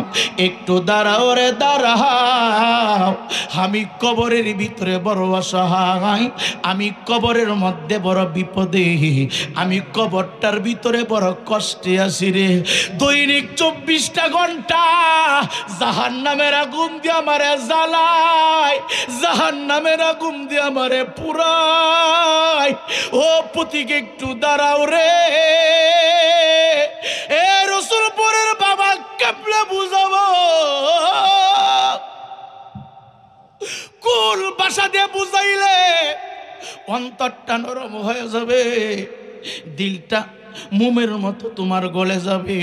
একটু দাঁড়াও রে দাঁড়াও, আমি কবরের ভিতরে বড় অসহায়, আমি কবরের মধ্যে বড় বিপদে, আমি কবরটার ভিতরে বড় কষ্টে আছি রে। দৈনিক 24টা ঘন্টা জাহান্নামের আগুন দিয়ে আমারে জ্বালায়, জাহান্নামের আগুন দিয়ে আমারে পুরায়। ও পথিক একটু দাঁড়াও রে। এ রসুলপুরের বাবা কেমনে বুঝাবো, কোন ভাষা দিয়ে বুঝাইলে অন্তরটা নরম হয়ে যাবে, দিলটা মোমের মতো তোমার গলে যাবে।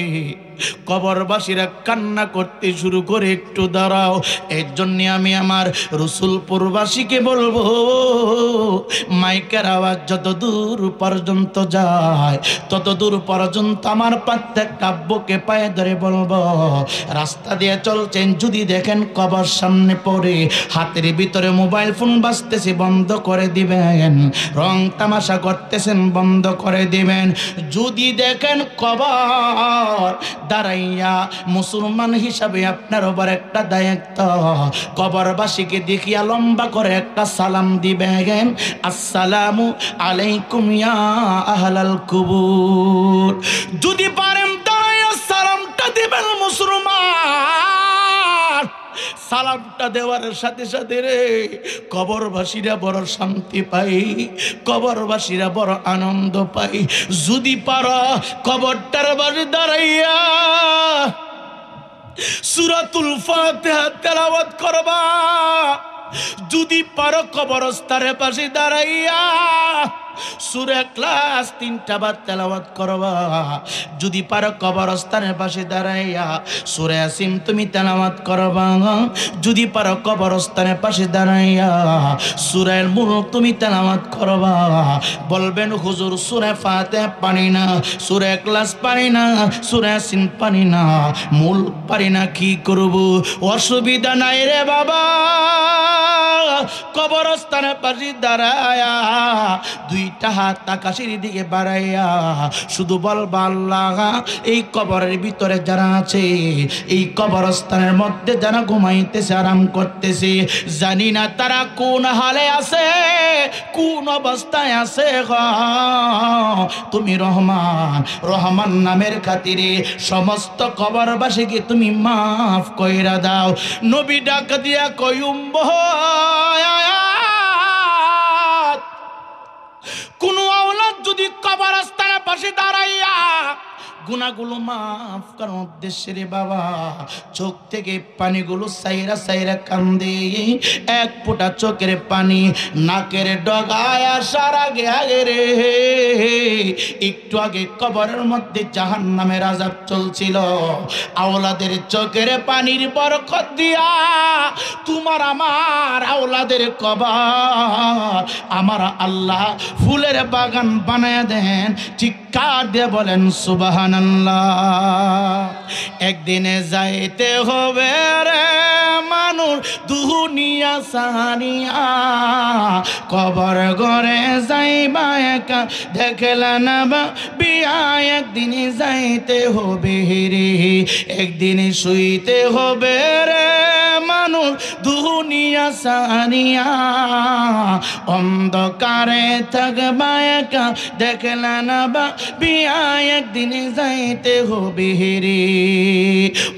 কবরবাসীরা কান্না করতে শুরু করে, একটু দাঁড়াও। এর জন্য আমি আমার রসুলপুরবাসীকে বলবো, মাইকের আওয়াজ যত দূর পর্যন্ত যায়, তত দূর পর্যন্ত আমার প্রত্যেক কাব্যকে পায়ে ধরে বলবো, রাস্তা দিয়ে চলছেন, যদি দেখেন কবর সামনে পড়ে, হাতের ভিতরে মোবাইল ফোন বাজতেছে, বন্ধ করে দিবেন, রং তামাশা করতেছেন, বন্ধ করে দিবেন। যদি দেখেন কবর দাঁড়াইয়া, মুসলমান হিসাবে আপনার ওপর একটা দায়িত্ব, কবরবাসীকে দেখিয়া লম্বা করে একটা সালাম দিবেন, আসসালামু আলাইকুম ইয়া আহলাল কুবুর। যদি পারেন দাঁড়াইয়া সালামটা দিবেন মুসলমান, সালামটা দেওয়ার সাথে সাথে রে কবরবাসীরা বড় শান্তি পাই, কবরবাসীরা বড় আনন্দ পাই। যদি পারো কবরটার বাড়ি দাঁড়াইয়া সূরাতুল ফাতিহা তেলাওয়াত করবা, যদি পারো কবরস্থানের পাশে দাঁড়াইয়া সূরা ইখলাস 3টা বার তেলাওয়াত করবা, যদি পারো কবরস্থানের পাশে দাঁড়াইয়া সূরা ইয়াসিন তুমি তেলাওয়াত করবা, যদি পারো কবরস্থানের পাশে দাঁড়াইয়া সূরা আল মুলক তুমি তেলাওয়াত করবা। বলবেন হুজুর সূরা ফাতিহা পারি না, সূরা ইখলাস পারি না, সূরা ইয়াসিন পারি না, মুলক পারি না, কি করব? অসুবিধা নাই রে বাবা, কবরস্থানের পাশে দাঁড়ায়া দুইটা হাত আকাশের দিকে বাড়াইয়া শুধু বলবা আল্লাহ, এই কবরের ভিতরে যারা আছে, এই কবরস্থানের মধ্যে যারা ঘুমাইতেছে, আরাম করতেছে, জানি না তারা কোন হালে আছে, কোন অবস্থায় আছে গো, তুমি রহমান, রহমান নামের খাতিরে সমস্ত কবরবাসীকে তুমি মাফ কইরা দাও। নবী ডাক দিয়া কয়ুম কোন আওলাদ যদি কবরস্থানের পাশে দাঁড়াইয়া গুনাহগুলো মাফ করার উদ্দেশ্যে রে বাবা চোখ থেকে পানিগুলো সাইরা সাইরা কান্দে, এক ফোঁটা চোখের পানি নাকের ডগায় আসার আগে আগে রে একটু আগে কবরের মধ্যে জাহান্নামের আযাব চলছিল, আওলাদের চোখের পানির বরকত দিয়া তোমার আমার আওলাদের কবর আমার আল্লাহ ফুলের বাগান বানায় দেন। চিৎকার দিয়ে বলেন সুবহানাল্লাহ। একদিনে যাইতে হবে রে মানুষ দুনিয়া সারিয়া, কবর ঘরে যাইবা একা দেখলা না বিয়া, একদিনে যাইতে হবে রে, একদিনে শুইতে হবে রে মানুষ দুনিয়া সারিয়া, অন্ধকারে থাকবা একা দেখলা না বিয়া, একদিনে যাইতে হবে রে।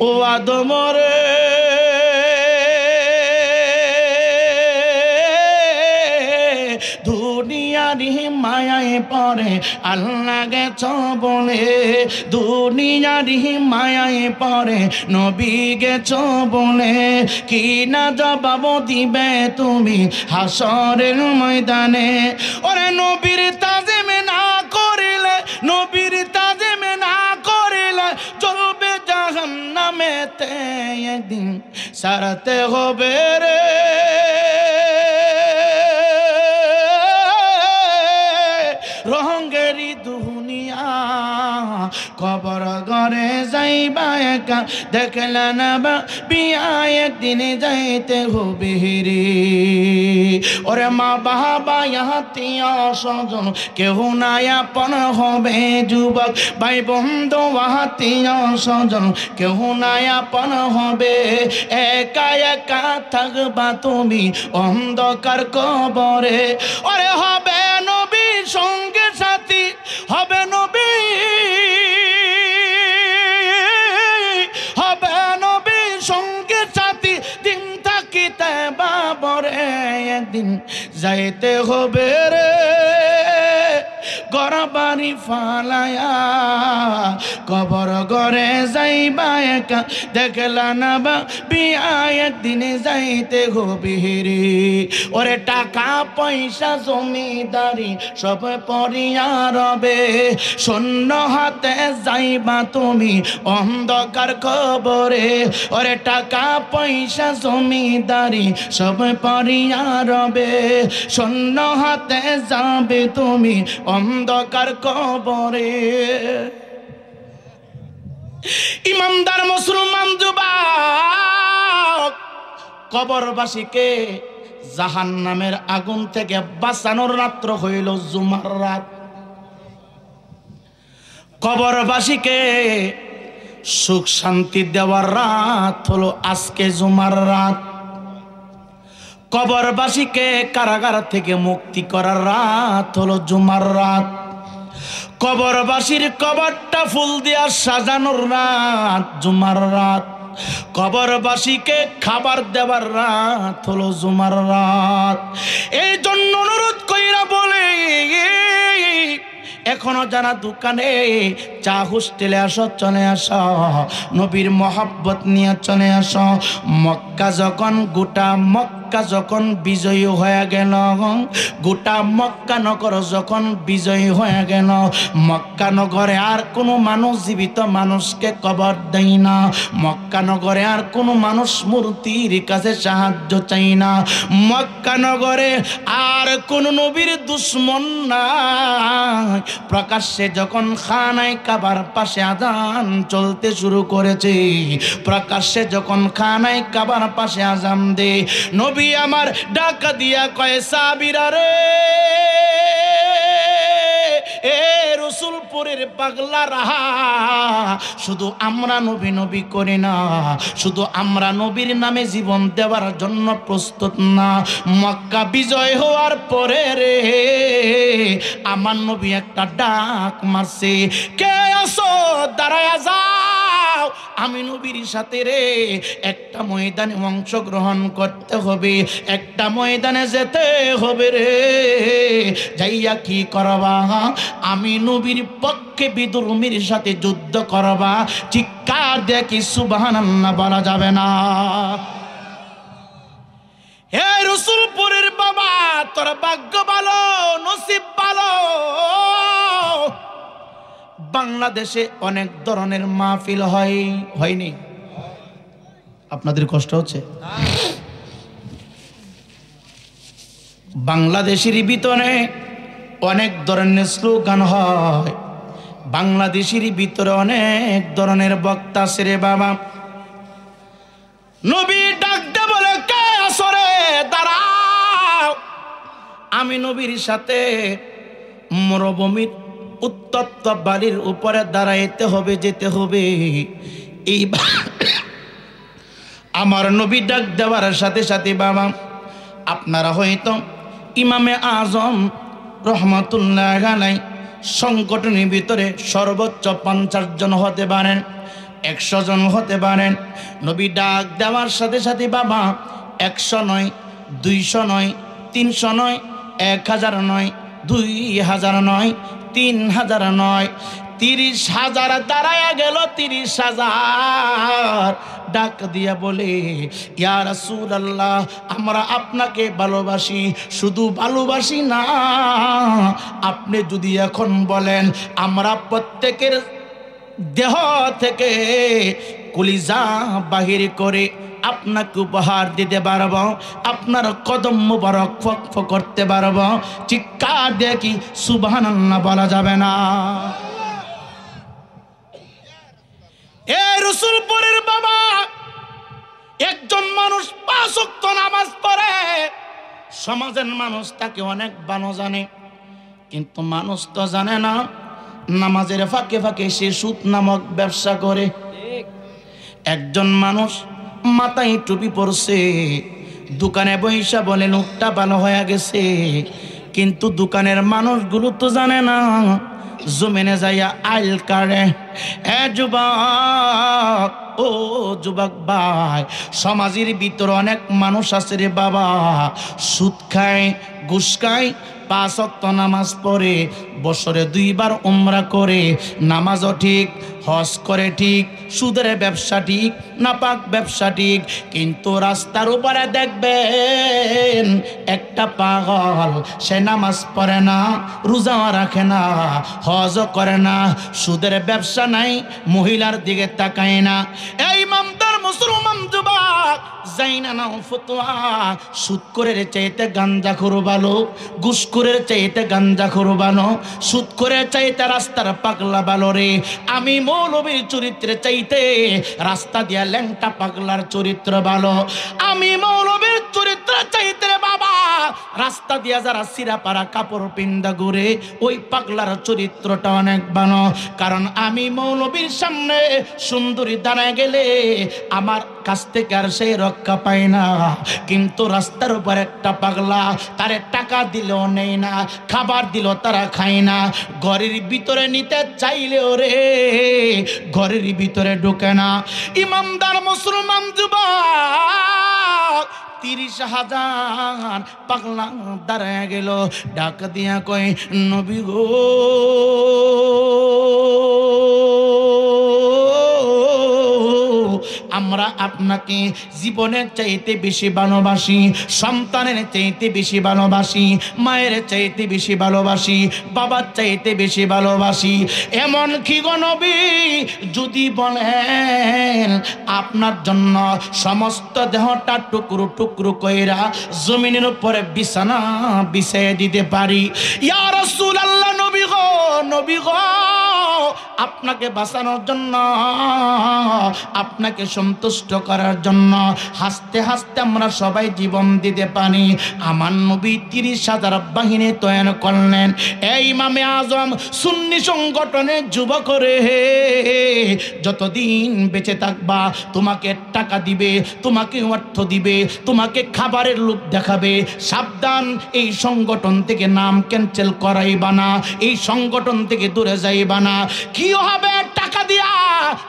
ও আদম রে দুনিয়ারি মায়ায় পরে আল্লাহ গেছ বলে, দুনিয়ারি মায়ায় পরে নবী গেছ বলে, কি না জবাব দিবে তুমি হাসরের ময়দানে। ওরে নবীর তাজিম না করিলে, নবীর তাজিম না করিলে চলবে জাহান্নামেতে, একদিন সারতে হবে রে। রঙ্গেরি দুনিয়া কবর ঘরে যাইবা একা দেখলা না বিয়া, একদিনে যাইতে হবে রে। ওরে মা বাবা আত্মীয় স্বজন কেহ নাই আপন হবে, যুবক ভাই বন্ধু আত্মীয় স্বজন কেহ নাই আপন হবে, একা একা থাকবা তুমি অন্ধকার কবরে। ওরে হবে নবী সঙ্গে সাথী, হবে নবী, হবে নবী সঙ্গে সাথী, দিন থাকিতে বাবরে একদিন যাইতে হবে রে। গরবারি ফালায়া কবর ঘরে যাইবা একা দেখলা না বিয়া, একদিনে যাইতে হবে রে। ওরে টাকা পয়সা জমিদারি সব পরিয়া রবে, শূন্য হাতে যাইবা তুমি অন্ধকার কবরে। ওরে টাকা পয়সা জমিদারি সব পরিয়া রবে, শূন্য হাতে যাবে তুমি অন্ধকার কবরে। ইমানদার মুসলমান যুবক, কবরবাসীকে জাহান্নামের আগুন থেকে বাঁচানোর রাত্র হইল জুমার রাত। কবরবাসীকে সুখ শান্তি দেওয়ার রাত হলো আজকে জুমার রাত। কবরবাসীকে কারাগার থেকে মুক্তি করার রাত হলো জুমার রাত। কবরবাসীর কবরটা ফুল দিয়া সাজানোর রাত জুমার রাত। কবরবাসীকে খাবার দেওয়ার রাত হলো জুমার রাত। এই জন্য অনুরোধ কইরা বলে, এখনো যারা দোকানে চা হোস্টেলে আসো চলে আসো, নবীর মহব্বত নিয়ে চলে আসো। মক্কা যখন গোটা মক্কা যখন বিজয়ী হয়ে গেল, গোটা মক্কা নগর যখন বিজয়ী হয়ে গেল, মক্কা নগরে আর কোনো মানুষ জীবিত মানুষকে কবর দেয় না। মক্কা নগরে আর কোনো মানুষ মূর্তির কাছে সাহায্য চাই না। মক্কা নগরে আর কোনো নবীর দুশ্মন নাই। প্রকাশ্যে যখন খানায় কাবার পাশে আজান চলতে শুরু করেছে, প্রকাশ্যে যখন খানায় কাবার পাশে আজান দে, নবী নবী আমার ডাকা দিয়া কয় সাহাবীরা রে, এ রসুলপুরের পাগলা রাহা, শুধু আমরা নবী নবী করি না, শুধু আমরা নবীর নামে জীবন দেওয়ার জন্য প্রস্তুত না। মক্কা বিজয় হওয়ার পরে রে আমার নবী একটা ডাক মারছে, কে আসো দাঁড়ায়া যাও, আমি নবীর সাথে রে একটা ময়দানে অংশগ্রহণ করতে হবে, একটা ময়দানে যেতে হবে রে। যাইয়া কি করবা? আমি নবীর পক্ষে বিদ্রোহীর সাথে যুদ্ধ করবা। চিৎকার দিয়ে কি সুবহানাল্লাহ বলা যাবে না? হে রসুলপুরের বাবা, তোর ভাগ্য ভালো, নসিব ভালো। বাংলাদেশে অনেক ধরনের মাহফিল হয়নি? আপনাদের কষ্ট হচ্ছে? বাংলাদেশের ভিতরে অনেক ধরনের স্লোগান হয়, বাংলাদেশের ভিতরে অনেক ধরনের বক্তা আছে রে বাবা। নবী ডাকতে বলে, কে আসরে দাঁড়াও, আমি নবীর সাথে মরুভূমির উত্তপ্ত বালির উপরে দাঁড়াইতে হবে, যেতে হবে। এই আমার নবী ডাক দেওয়ার সাথে সাথে বাবা, আপনারা হয়তো ইমামে আজম রহমাতুল্লাহ আলাইহি সংগঠনের ভিতরে সর্বোচ্চ 50 জন হতে পারেন, 100 জন হতে পারেন। নবী ডাক দেওয়ার সাথে সাথে বাবা 100 নয়, 200 নয়, 300 নয়, 1000 নয়, 2000 নয়, 3000 নয়, 30,000 দাঁড়ায়া গেল। 30,000 ডাক দিয়া বলে, ইয়া রাসূলুল্লাহ, আমরা আপনাকে ভালোবাসি, শুধু ভালোবাসি না, আপনি যদি এখন বলেন আমরা প্রত্যেকের দেহ থেকে কলিজা বাহির করে আপনাকে উপহার দিতে পারবো, আপনার কদম মুবারক ফক করতে পারবো। চিৎকার দিয়ে কি সুবহানাল্লাহ বলা যাবে না? এ রসুলপুরের বাবা, একজন মানুষ 5 ওয়াক্ত নামাজ পড়ে, সমাজের মানুষ তাকে অনেক ভালো জানে, কিন্তু মানুষ তো জানে না নামাজের ফাঁকে ফাঁকে সে সুদ নামক ব্যবসা করে। একজন মানুষ মাথায় টুপি পরছে, দোকানে বৈশা বলে লোকটা ভালো হয়ে গেছে, কিন্তু দোকানের মানুষগুলো তো জানে না জমিনে যাইয়া আইল কাড়ে। এ যুবক, ও যুবক ভাই, সমাজের ভিতরে অনেক মানুষ আছে রে বাবা, সুদ খায়, ঘুষ খায়, 5 ওয়াক্ত নামাজ পড়ে, বছরে 2 বার উমরা করে, নামাজও ঠিক, হজ করে ঠিক, সুদের ব্যবসা ঠিক, নাপাক ব্যবসা ঠিক, কিন্তু রাস্তার উপরে দেখবেন একটা পাগল, সে নামাজ পড়ে না, রোজা রাখে না, হজও করে না, সুদের ব্যবসা নাই, মহিলার দিকে তাকায় না। এই ইমানদার মুসলমান যুবক, যাইনা নাও ফতোয়া, সুদ করে চাইতে গাঞ্জা খোর ভালো, ঘুষ করে চাইতে গাঞ্জা খোর ভালো, সুদ করে চাইতে রাস্তার পাগলা ভালো রে। আমি মৌলবীর চরিত্রে চাইতে রাস্তা দিয়া ল্যাংটা পাগলার চরিত্র ভালো। আমি মৌলবীর চরিত্র চাইতে বাবা রাস্তা দিয়া যারা সিরা পারা কাপড় পিন্দা ঘুরে, ওই পাগলার চরিত্রটা অনেক ভালো। কারণ আমি মৌলবীর সামনে সুন্দরী দাঁড়ায় গেলে আমার কাছ থেকে আর সেই রক্ষা পায় না, কিন্তু রাস্তার উপর একটা পাগলা, তারে টাকা দিলেও নেই না, খাবার দিলেও তারা খায় না, ঘরের ভিতরে নিতে চাইলেও রে ঘরের ভিতরে ঢোকে না। ইমানদার মুসলমান যুবক, 30,000 পাগলা দাঁড়ায় গেল, ডাক দিয়া কয়, নবী গো, আমরা আপনাকে জীবনের চাইতে বেশি ভালোবাসি, সন্তানের চাইতে বেশি ভালোবাসি, মায়ের চাইতে বেশি ভালোবাসি, বাবার চাইতে বেশি ভালোবাসি। এমন কি গো নবী, যদি বলেন আপনার জন্য সমস্ত দেহটা টুকরো টুকরো কইরা জমিনের উপরে বিছানা বিছিয়ে দিতে পারি। ইয়া রাসূলুল্লাহ, নবী গো, নবী গো, আপনাকে বাঁচানোর জন্য, আপনাকে সন্তুষ্ট করার জন্য হাসতে হাসতে আমরা সবাই জীবন দিতে পারি। আমার নবী 30,000 বাহিনী তৈরি করলেন। এই ইমামে আজম সুন্নি সংগঠনের যুবক রে, যতদিন বেঁচে থাকবা তোমাকে টাকা দিবে, তোমাকে অর্থ দিবে, তোমাকে খাবারের লোভ দেখাবে। সাবধান, এই সংগঠন থেকে নাম ক্যান্সেল করাইবা না, এই সংগঠন থেকে দূরে যাইবা না। কি হবে টাকা দিয়া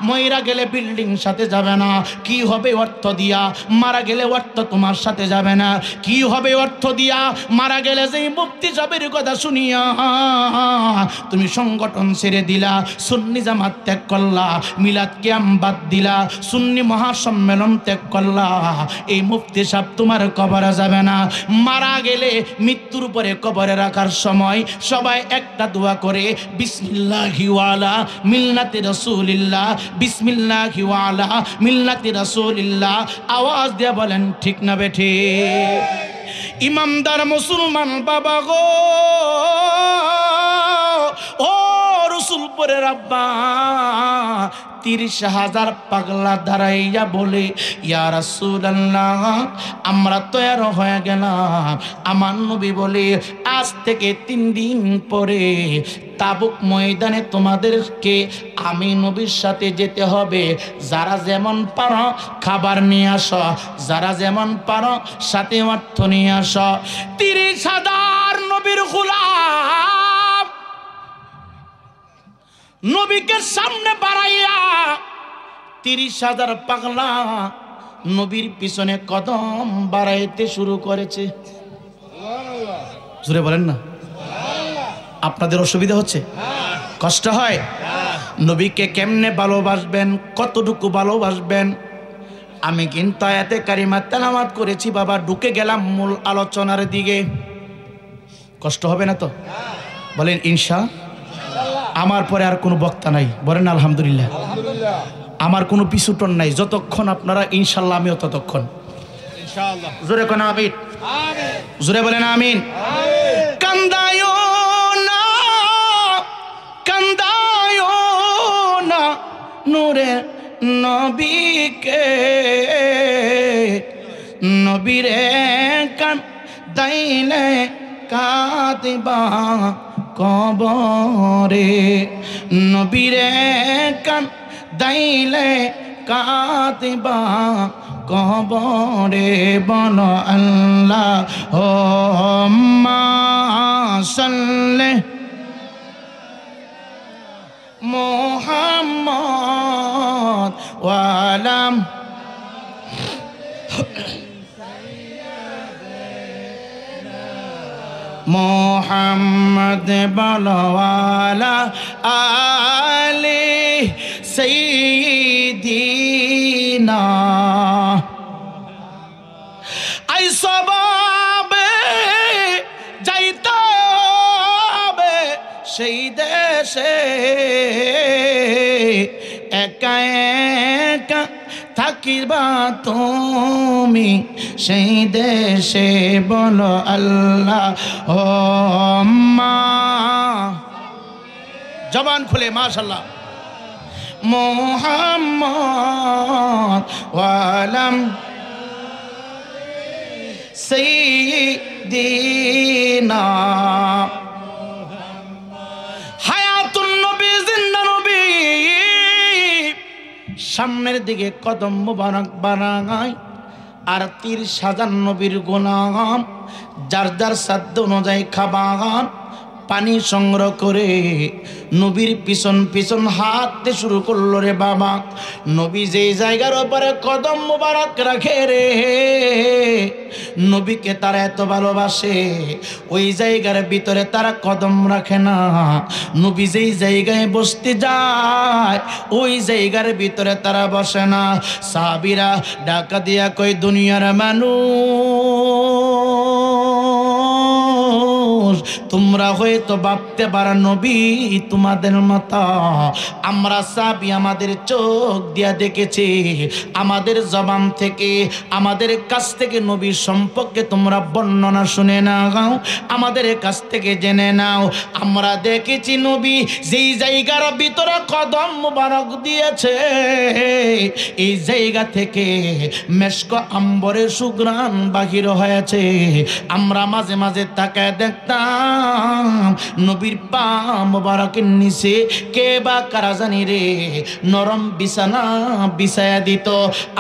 মইরা গেলে বিল্ডিং সাথে যাবে না, কি হবে অর্থ দিয়া মারা গেলে অর্থ তোমার সাথে যাবে না, কি হবে অর্থ দিয়া মারা গেলে যে মুফতি সাহেবের কথা শুনিয়া তুমি সংগঠন ছেড়ে দিলা, সুন্নি জামাত ত্যাগ করলা, মিলাদ কিয়াম বাদ দিলা, সুন্নি মহাসম্মেলন ত্যাগ করলা, এই মুফতি সাহেব তোমার কবরে যাবে না। মারা গেলে মৃত্যুর পরে কবরে রাখার সময় সবাই একটা দোয়া করে, বিসমিল্লাহি ওয়ালা মিল্লাতি রাসূলিল্লাহ, বিসমিল্লাহি ওয়ালা মিল্লাতি রাসূলিল্লাহ। আওয়াজ দিয়ে বলেন ঠিক না বেঠি? ইমামদার মুসলমান বাবা গো, ও রসুলপুরের আব্বা, 30,000 পাগলা দাঁড়াইয়া বলে, ইয়া রাসূলুল্লাহ আমরা তৈয়ার হয়ে গেলাম। আমার নবী বলে, আজ থেকে 3 দিন পরে তাবুক ময়দানে তোমাদেরকে আমি নবীর সাথে যেতে হবে। যারা যেমন পারো খাবার নিয়ে আসো, যারা যেমন পারো সাথে অর্থ নিয়ে আসো। 30,000 নবীর গোলাম নবীকে সামনে বাড়াইয়া 30,000 পাগলা নবীর পিছনে কদম বাড়াইতে শুরু করেছে। জোরে বলেন না। আপনাদের অসুবিধা হচ্ছে, কষ্ট হয়? নবীকে কেমনে ভালোবাসবেন, কতটুকু ভালোবাসবেন? আমি কিন্তু আয়াতে কারিমা তেলাওয়াত করেছি বাবা, ঢুকে গেলাম মূল আলোচনার দিকে। কষ্ট হবে না তো? বলেন ইনশা। আমার পরে আর কোনো বক্তা নাই, বলেন আলহামদুলিল্লাহ। আমার কোনো পিছুটন নাই, যতক্ষণ আপনারা ইনশাল্লাহ আমিও ততক্ষণ। জোরে কোন আমিন, জোরে বলেন আমিন। কান্দায়ো না, কান্দায়ো না নূরে নবীকে, নবীরে কান্দাইলে কাঁদবা কবরে, নবীরে কান্দাইলে কাঁদবা কবরে। বলো আল্লাহুম্মা সাল্লি মুহাম্মদ ওয়া আলা মুহাম্মদ, বলো আলা আলি সাইয়্যিদিনা। আই সবাবে যাইতে হবে সেই দেশে, একা একা থাকিবা তুমি সেই দেশে। বলো আল্লাহুম্মা, জবান খুলে মাশাআল্লাহ, মুহাম্মদ ওয়া আলা সাইয়্যিদিনা। হায়াতুন নবী, জিন্দা নবী, সামনের দিকে কদম মুবারক বাড়ায়। আর 30,000 নবীর গোলাম যার যার সাধ্য অনুযায়ী খাবার পানি সংগ্রহ করে নবীর পিছন পিছন হাঁটতে শুরু করলো রে বাবা। নবী যেই জায়গার উপরে কদম মুবারক রাখে রে, নবীকে তারা এত ভালোবাসে, ওই জায়গার ভিতরে তারা কদম রাখে না। নবী যেই জায়গায় বসতে যায় ওই জায়গার ভিতরে তারা বসে না। সাহাবীরা ডাকা দিয়া কই, দুনিয়ার মানুষ তোমরা হয়তো ভাবতে পারো নবী তোমাদের মতো আমরা সাহাবী আমাদের চোখ দিয়া দেখেছি, আমাদের জবান থেকে আমাদের কাছ থেকে নবী সম্পর্কে তোমরা বর্ণনা শুনে নাও, আমাদের কাছ থেকে জেনে নাও। আমরা দেখেছি নবী যেই জায়গার ভিতরে কদম মুবারক দিয়েছে এই জায়গা থেকে মেশক আম্বরের সুঘ্রাণ বাহির হয়েছে। আমরা মাঝে মাঝে তাকায় দেখতাম নবীর পা মুবারকের নিচে কে বা কারা জানি রে নরম বিছানা বিছায়া দিত।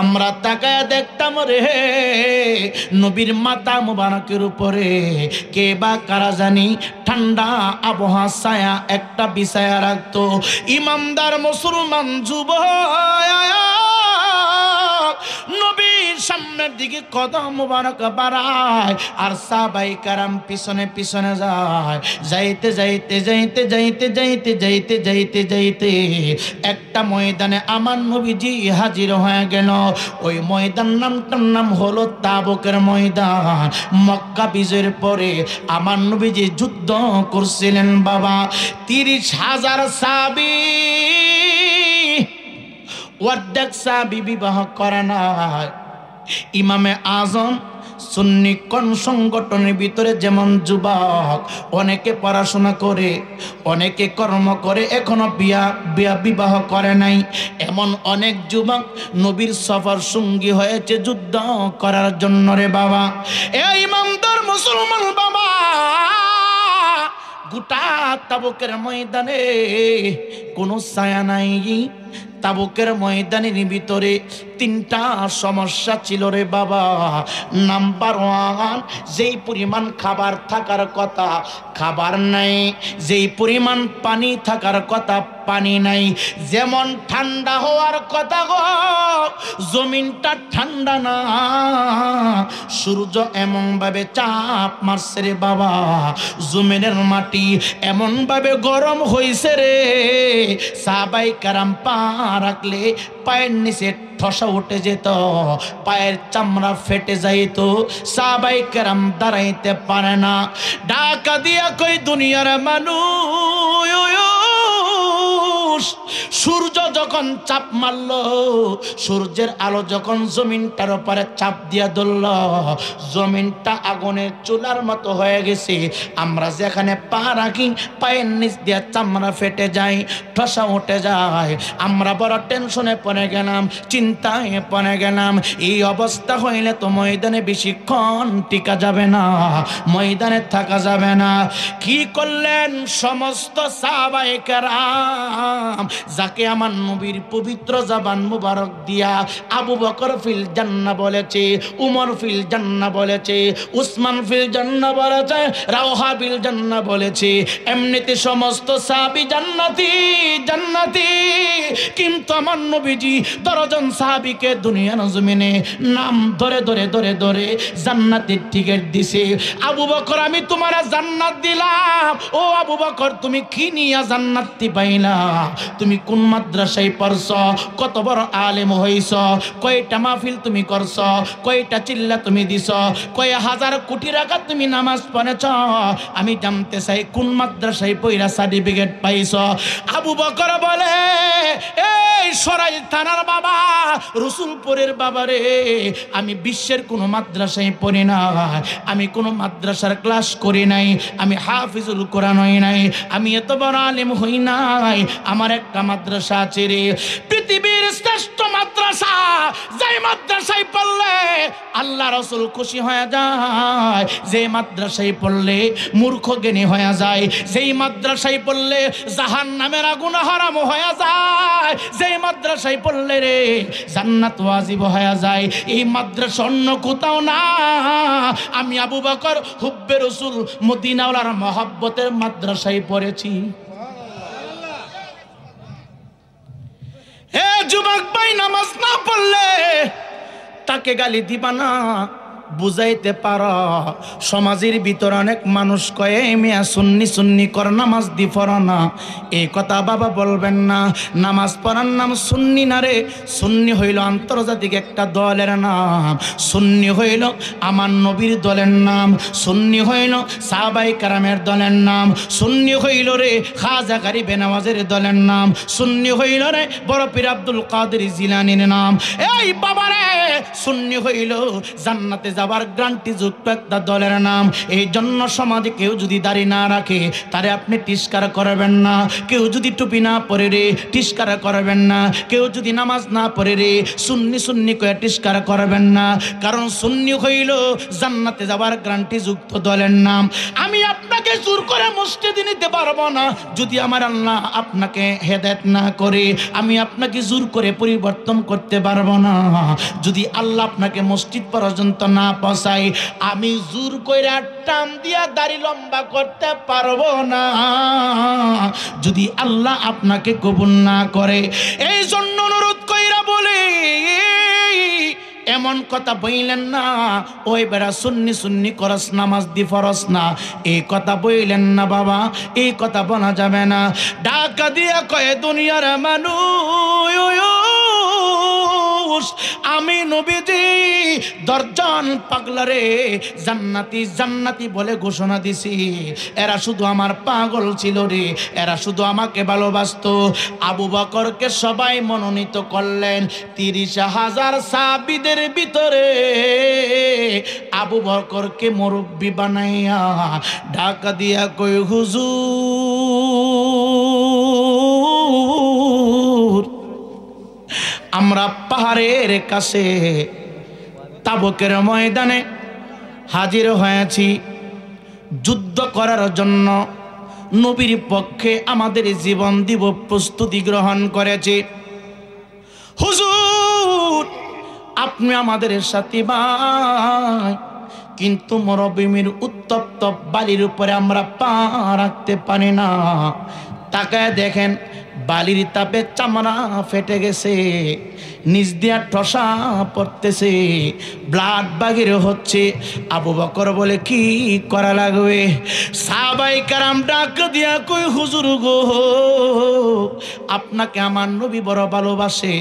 আমরা তাকায় দেখতাম রে নবীর মাথা মুবারকের উপরে কে বা কারা জানি ঠান্ডা আবহাওয়া ছায়া একটা বিছায়া রাখতো। ইমানদার মুসলমান যুবক নবীর সামনের দিকে কদম মুবারক বাড়ায় আর সাহাবায়ে কেরাম পিছনে পিছনে যায়। যাইতে যাইতে যাইতে যাইতে যাইতে যাইতে যাইতে যাইতে একটা ময়দানে আমার নবীজি হাজির হয়ে গেল। ওই ময়দান নামটার নাম হলো তাবুকের ময়দান। মক্কা বিজয়ের পরে আমার নবীজি যুদ্ধ করছিলেন বাবা। 30,000 সাহাবী, অর্ধেক সাহাবী বিবাহ করে নাই। ইমামে আজম সুন্নি কোন সংগঠনের ভিতরে যেমন যুবক অনেকে পড়াশোনা করে, অনেকে কর্ম করে, এখনো বিবাহ করে নাই, এমন অনেক যুবক নবীর সফর সঙ্গী হয়েছে যুদ্ধ করার জন্য রে বাবা। এই ইমানদার মুসলমান বাবা, গোটা তাবুকের ময়দানে কোনো ছায়া নাই। তাবুকের ময়দানের ভিতরে 3টা সমস্যা ছিল রে বাবা। নাম্বার 1, যেই পরিমাণ খাবার থাকার কথা খাবার নাই, যেই পরিমাণ পানি থাকার কথা পানি নাই, যেমন ঠান্ডা হওয়ার কথা গো জমিনটা ঠান্ডা না, সূর্য এমন ভাবে চাপ মারছে রে বাবা, জমিনের মাটি এমন ভাবে গরম হইছে রে, সাহাবায়ে কেরাম পা রাখলে পায়ের নিচে ঠসা উঠে যেত, পায়ের চামড়া ফেটে যাইত, সাহাবায়ে কেরাম দাঁড়াইতে পারে না। ডাকা দিয়া কই দুনিয়ার মানুষ, সূর্য যখন চাপ মারল, সূর্যের আলো যখন জমিনটার উপরে চাপ দিয়া ধরল, জমিনটা আগুনের চুলার মতো হয়ে গেছে। আমরা যেখানে পা রাখি পায়ের নিচ দিয়ে চামড়া ফেটে যায়, ঠসা উঠে যায়। আমরা বড় টেনশনে পড়ে গেলাম, চিন্তায় পড়ে গেলাম। এই অবস্থা হইলে তো ময়দানে বেশিক্ষণ টিকা যাবে না, ময়দানে থাকা যাবে না। কি করলেন সমস্ত সাহাবায়ে কেরাম, যাকে আমার নবীর পবিত্র জবান মুবারক দিয়া আবু বকর ফিল জান্নাহ বলেছে, উমর ফিল জান্নাহ বলেছে, উসমান ফিল জান্নাহ বলেছে, রাওহা বিল জান্নাহ বলেছে, এমনিতে সমস্ত সাহাবী জান্নাতি জান্নাতি। কিন্তু আমার নবীজি 10 জন সাহাবীকে দুনিয়ার জমিনে নাম ধরে ধরে ধরে ধরে জান্নাতের টিকিট দিছে। আবু বকর আমি তোমার জান্নাত দিলাম, ও আবু বকর তুমি কি নিয়া জান্নাতি পাইলা? তুমি কোন মাদ্রাসায় পড়ছ, কত বড় আলেম হইছ, কয়টা মাহফিল তুমি করছ, কয়টা চিল্লা তুমি দিছ, কয় হাজার কোটি টাকা তুমি নামাজ পড়েছ, আমি জানতে চাই কোন মাদ্রাসায় পড়া সার্টিফিকেট পাইছ? আবু বকর বলে এই সরাইল থানার বাবা, রসুলপুরের বাবা রে, আমি বিশ্বের কোনো মাদ্রাসায় পড়ি না, আমি কোনো মাদ্রাসার ক্লাস করি নাই, আমি হাফিজুল কোরআন হই নাই, আমি এত বড় আলেম হই নাই। আমার একটা মাদ্রাসা আছে রে, পৃথিবীর শ্রেষ্ঠ মাদ্রাসা, যেই মাদ্রাসায় পড়লে আল্লাহ রসুল খুশি হয়ে যায়, যে মাদ্রাসায় পড়লে মূর্খ জ্ঞানী হয়ে যায়, যেই মাদ্রাসায় পড়লে জাহান্নামের আগুন হারাম হয়ে যায়, যেই মাদ্রাসায় পড়লে রে জান্নাত ওয়াজিব হয়ে যায়। এই মাদ্রাসা অন্য কোথাও না। আমি আবু বকর হুব্বে রসুল মদিনাওয়ালার মহব্বতের মাদ্রাসায় পড়েছি। হে যুবক ভাই, নামাজ না পড়লে তাকে গালি দিবা না, বুঝাইতে পারো। সমাজের ভিতর অনেক মানুষ কয়ে মিয়া সুন্নি সুন্নি কর, নামাজ দি পড়ো না। এই কথা বাবা বলবেন না। নামাজ পড়ার নাম সুন্নি না রে। সুন্নি হইল আন্তর্জাতিক একটা দলের নাম। সুন্নি হইল আমার নবীর দলের নাম। সুন্নি হইল সাহাবায়ে কেরামের দলের নাম। সুন্নি হইল রে খাজা গরিবে নওয়াজের দলের নাম। সুন্নি হইল রে বড় পীর আব্দুল কাদের জিলানীর নাম। এই বাবা রে, সুন্নি হইল জান্নাতে যাবার গ্যারান্টি যুক্ত একটা দলের নাম। এই জন্য সমাজে কেউ যদি দাড়ি না রাখে তারে আপনি তিরস্কার করবেন না। কেউ যদি টুপি না পরে রে তিরস্কার করবেন না। কেউ যদি নামাজ না পড়ে রে সুন্নি সুন্নি কয়ে তিরস্কার করবেন না। কারণ সুন্নি হইল জান্নাতে যাবার গ্যারান্টি যুক্ত দলের নাম। আমি আপনাকে জোর করে মসজিদে নিতে পারবো না যদি আমার আল্লাহ আপনাকে হেদায়েত না করে। আমি আপনাকে জোর করে পরিবর্তন করতে পারবো না যদি আল্লাহ আপনাকে মসজিদ পর্যন্ত না পৌঁছায়। আমি জোর করে টান দিয়া দাড়ি লম্বা করতে পারবো না যদি আল্লাহ আপনাকে কবুল না করে। এই জন্য অনুরোধ কইরা বলি, এমন কথা বইলেন না ওই বেড়া সুন্নি সুন্নি করস নামাজ দি ফরস না। এই কথা বইলেন না বাবা, এই কথা বলা যাবে না। ঢাকা দিয়া কয়ে দুনিয়ার মানুষ আমি নবীজি দর্জন পাগলারে জান্নাতি জান্নাতি বলে ঘোষণা দিছি। এরা শুধু আমার পাগল ছিল রে, এরা শুধু আমাকে ভালোবাসতো। আবু বকরকে সবাই মনোনীত করলেন। 30,000 সাহাবীদের ভিতরে আবু বকরকে মুরব্বি বানাইয়া ঢাকা দিয়া কই হুজুর আমরা পাহাড়ের কাছে তাবুকের ময়দানে হাজির হয়েছি যুদ্ধ করার জন্য। নবীর পক্ষে আমাদের জীবন দিব প্রস্তুতি গ্রহণ করেছি। হুজুর আপনি আমাদের সাথী ভাই, কিন্তু মরুভূমির উত্তপ্ত বালির উপরে আমরা পা রাখতে পারি না। তাকায় দেখেন বালির তাপে চামড়া ফেটে গেছে, নিচ দিয়া ঠসা পড়তেছে, ব্লাড বাগির হচ্ছে। আবু বকর বলে কি করা লাগবে? সাহাবায়ে কেরাম ডাক দিয়া কই হুজুর গো, আপনাকে আমার নবী বড় ভালোবাসে,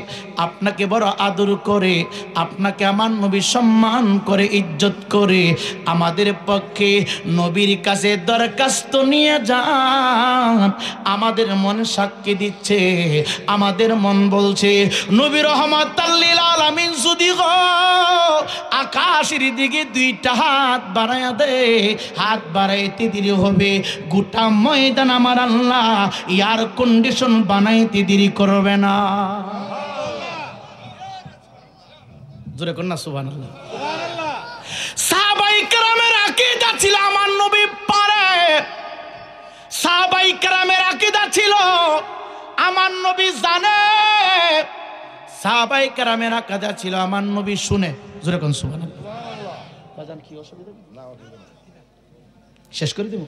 আপনাকে বড় আদর করে, আপনাকে আমার নবী সম্মান করে ইজ্জত করে। আমাদের পক্ষে নবীর কাছে দরখাস্ত নিয়ে যান। আমাদের মন সাক্ষী দিচ্ছে, আমাদের মন বলছে নবী রহমাতাল লিল আলামিন যদি গো আকাশের দিকে 2টা হাত বাড়ায়া দে, হাত বাড়াইতে দেরি হবে গোটা ময়দান আমার আল্লাহ এয়ার কন্ডিশন বানাইতে দেরি করবে না। জোরে কর না সুবহানাল্লাহ। সাহাবায়ে কেরামের আকীদা ছিল আমার নবী পারে। সাহাবায়ে কেরামের আকীদা ছিল আমার নবী জানে। সাহাবায়ে কেরামের আকীদা ছিল আমার নবী শুনে। জোরে কোন সুবহানাল্লাহ। বাজান কি অসুবিধা? শেষ করে দেব।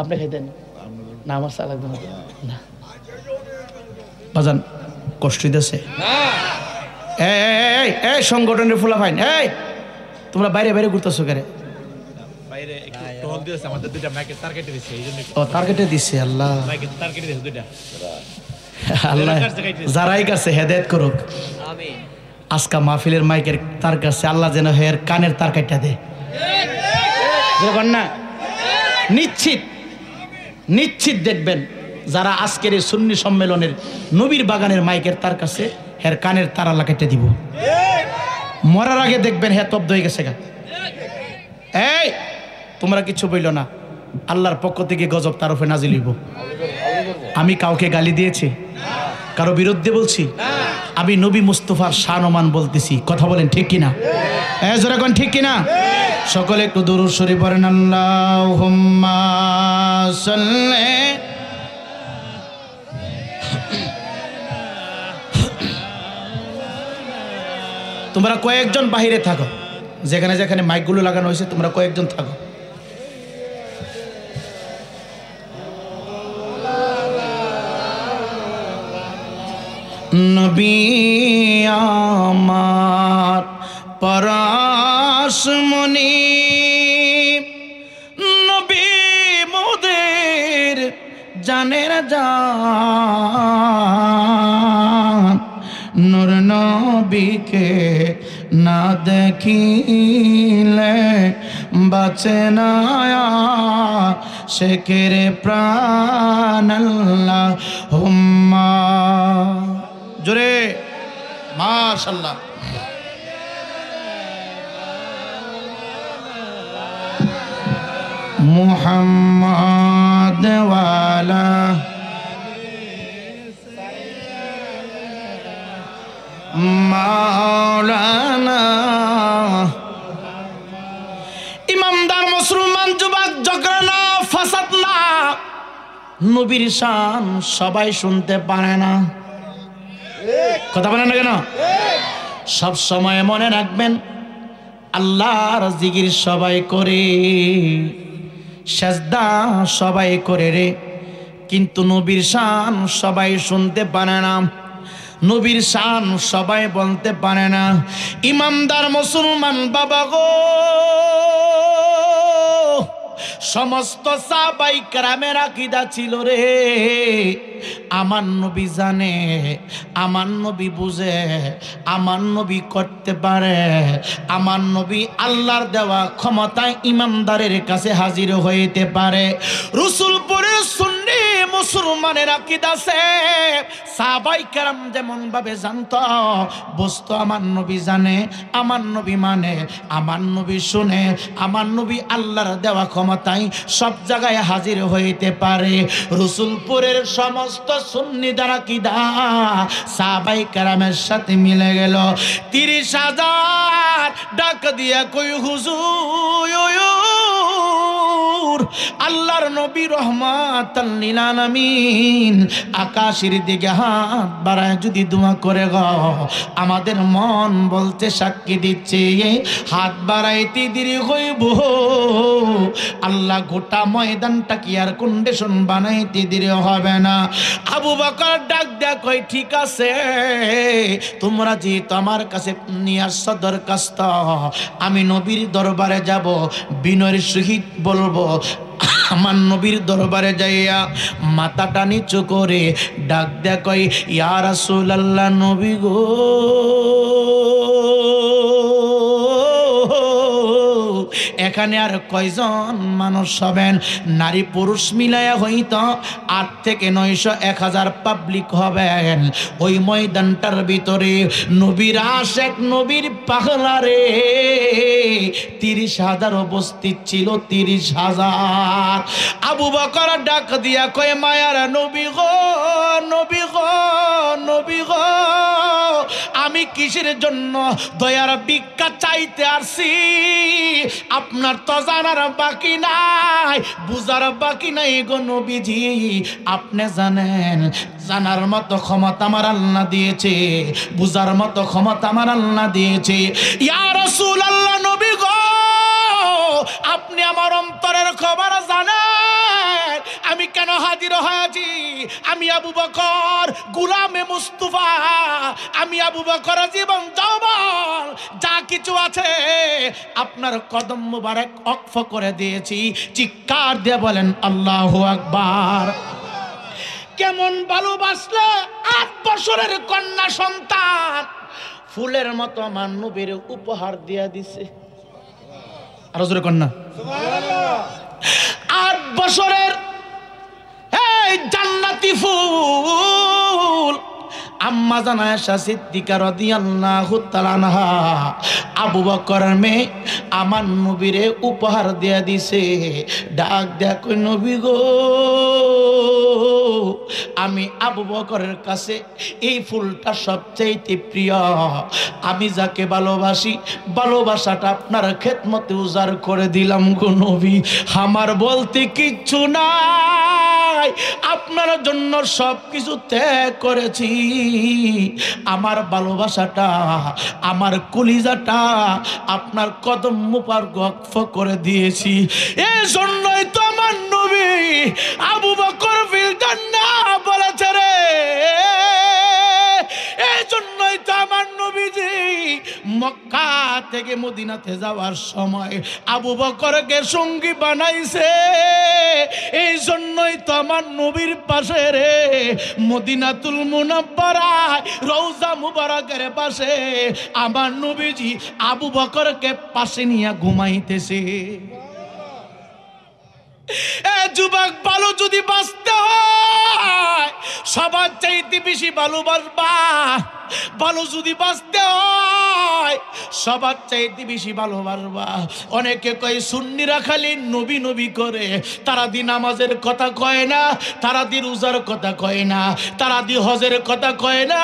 আপনি খাইতেন না? আমার চা লাগবে না। বাজান কষ্ট দিতেছে। এই সংগঠনের ফুলা ফাইন, এই তোমরা বাইরে বাইরে ঘুরতেছো কেন? বাইরে একটু টহল দিয়েছে, আমাদের দুইটা মাইকের তার কেটে দিয়েছে, এইজন্য। ও তার কেটে দিয়েছে, আল্লাহ মাইকের তার কেটে দিয়েছে দুইটা। আল্লাহ যারাই কাছে হেদায়েত করুক। আমিন। আজকা মাহফিলের মাইকের তার কাছে আল্লাহ যেন হের কানের তার কেটে দেয়। দেখুন না, নিশ্চিত নিশ্চিত দেখবেন যারা আজকের এই সুন্নি সম্মেলনের নবীর বাগানের মাইকের তার কাছে হের কানের তার আল্লাহ কেটে দিব। মরার আগে দেখবেন হে তব্দ হয়ে গেছে গা। এই তোমরা কিছু বইল না, আল্লাহর পক্ষ থেকে গজব তার উপরে নাজিল হইব। আমি কাউকে গালি দিয়েছি? কারো বিরুদ্ধে বলছি? আমি নবী মুস্তাফার শান-ও-মান বলতেছি। কথা বলেন ঠিক কিনা? জোরে কোন ঠিক কিনা? সকলে একটু দুরূদ শরীফ পড়েন। আল্লাহুম্মা সাল্লি। তোমরা কয়েকজন বাহিরে থাকো, যেখানে যেখানে মাইকগুলো লাগানো হয়েছে তোমরা কয়েকজন থাকো। নবী আমার পরশমণি, নবী মোদের জানের জান, নূর নবীকে না দেখিলে বাঁচে না শেখের প্রাণ। আল্লাহুম্মা জোরে মাশাআল্লাহ। মুহাম্মদ ওয়ালা মাওলানা। ইমামদার মুসলমান যুবক জগনা ফাসাদ না, নবীর শান সবাই শুনতে পারে না। কথা বলেন না কেন? সব সময় মনে রাখবেন, আল্লাহর জিকির সবাই করে, সেজদা সবাই করে রে, কিন্তু নবীর শান সবাই শুনতে পারে না, নবীর শান সবাই বলতে পারে না। ইমানদার মুসলমান বাবা গো, সমস্ত সাহাবাই কেরামের আকীদা ছিল রে, আমার নবী জানে, আমার নবী বুঝে, আমার নবী করতে পারে, আমার নবী আল্লাহর দেওয়া ক্ষমতায় ইমানদারের কাছে হাজির হইতে পারে। রসুলপুরের সুন্নি মুসলমানের আকীদা আছে, সাহাবাই কেরাম যেমন ভাবে জানতো, বুঝতো আমার নবী জানে, আমার নবী মানে, আমার নবী শুনে, আমার নবী আল্লাহর দেওয়া ক্ষমতায় সব জায়গায় হাজির হইতে পারে। রসুলপুরের সমস্ত সুন্নি দ্বারা আকীদা সাহাবাই কেরামের সাথে মিলে গেল। 30,000 ডাক দিয়া কই হুজুর, আল্লাহর নবী রহমাতাল লিল আলামিন আকাশের দিকে হাত বাড়ায় যদি দোয়া করে গো, আমাদের মন বলতে সাক্ষী দিচ্ছে, হাত বাড়াইতে দেরি হইব, আল্লাহ গোটা ময়দানটা কি আর কন্ডিশন বানাইতে দেরি হবে না। আবু বকর ডাক দেয়া কই, ঠিক আছে, তোমরা যেহেতু আমার কাছে নিয়ে আসছো দরখাস্ত, আমি নবীর দরবারে যাব, বিনয়ের সহিত বলবো, আমার নবীর দরবারে যাইয়া মাথাটা নিচু করে ডাক দেয়া কই, ইয়া রাসূলুল্লাহ, নবী গো, এখানে আর কয়জন মানুষ হবেন? নারী পুরুষ মিলাইয়া হইতো 8 থেকে 900 1000 পাবলিক হবেন। ওই ময়দানটার ভিতরে নবীর আশেক, নবীর পাগলা রে 30,000 উপস্থিত ছিল, 30,000। আবু বকর ডাক দিয়া কয়, মায়ার নবী গো, নবী গো, নবী গো, আমি কিসের জন্য দয়ার ভিক্ষা চাইতে আসছি, আপনার তো জানার বাকি নাই, বুঝার বাকি নাই গো নবীজি। আপনি জানেন, জানার মতো ক্ষমতা আমার আল্লাহ দিয়েছে, বুঝার মতো ক্ষমতা আমার আল্লাহ দিয়েছে। ইয়া রাসূলুল্লাহ, নবী গো, আপনি আমার অন্তরের খবর জানেন, আমি কেন হাজির হয়েছি। আমি আবু বকর গোলামে মুস্তাফা, আমি আবু বকর জীবন যৌবন যা কিছু আছে আপনার কদম মুবারক ওয়াকফ করে দিয়েছি। চিৎকার দিয়ে বলেন আল্লাহু আকবার। কেমন ভালোবাসলে 8 বছরের কন্যা সন্তান ফুলের মতো আমার নবীর উপহার দিয়া দিছে। আরো জোরে কন্যা সুবহানাল্লাহ। 8 বছরের এই জান্নাতি ফুল আম্মা জান আয়েশা সিদ্দিকা রাদিয়াল্লাহু তাআলা আনহা আবু বকরের মেয়ে আমার নবীরে উপহার দিয়া দিছে। ডাক দেখো নবী গো, আমি আবু বকরের কাছে এই ফুলটা সবচেয়ে প্রিয়, আমি যাকে ভালোবাসি ভালোবাসাটা আপনার খেদমতে উজাড় করে দিলাম গো নবী। আমার বলতে কিচ্ছু নাই, আপনার জন্য সব কিছু ত্যাগ করেছি। আমার ভালোবাসাটা, আমার কলিজাটা আপনার কদম মুবারক ওয়াকফ করে দিয়েছি। এই জন্যই তো আমার নবী আবু বকর ফিল জান্নাহ বলেছে রে। মক্কা থেকে মদিনাতে যাওয়ার সময় আবু বকরকে সঙ্গী বানাইছে। এই জন্যই তো আমার নবীর পাশে রে মদিনাতুল মুনাব্বারায় রওজা মুবারকের পাশে আমার নবীজি আবু বকরকে পাশে নিয়ে ঘুমাইতেছে। এ যুবক, ভালো যদি বাঁচতে হয় সবার চাইতে বেশি ভালোবাসবা। ভালো যদি বাঁচতে হয় সবার চাইতে বেশি ভালোবাসবা। অনেকে কয় সুন্নিরা খালি নবী নবী করে, তারা দি নামাজের কথা কয় না, তারা দি রোজার কথা কয় না, তারা দি হজের কথা কয় না।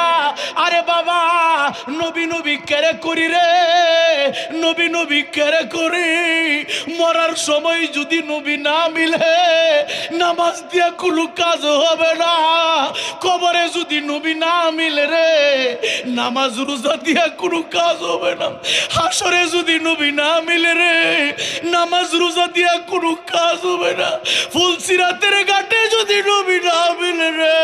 আরে বাবা, নবী নবী কেড়ে করি রে, নবী নবী কেড়ে করি। মরার সময় যদি নবী না মিলে নামাজ দিয়া কোনো কাজ হবে না। কবরে যদি নবী না মিলে রে নামাজ রোজা দিয়া কোনো কাজ হবে না। হাসরে যদি নবী না মিলে রে নামাজ রোজা দিয়া কোনো কাজ হবে না। ফুলসিরাতের ঘাটে যদি নবী না মিলে রে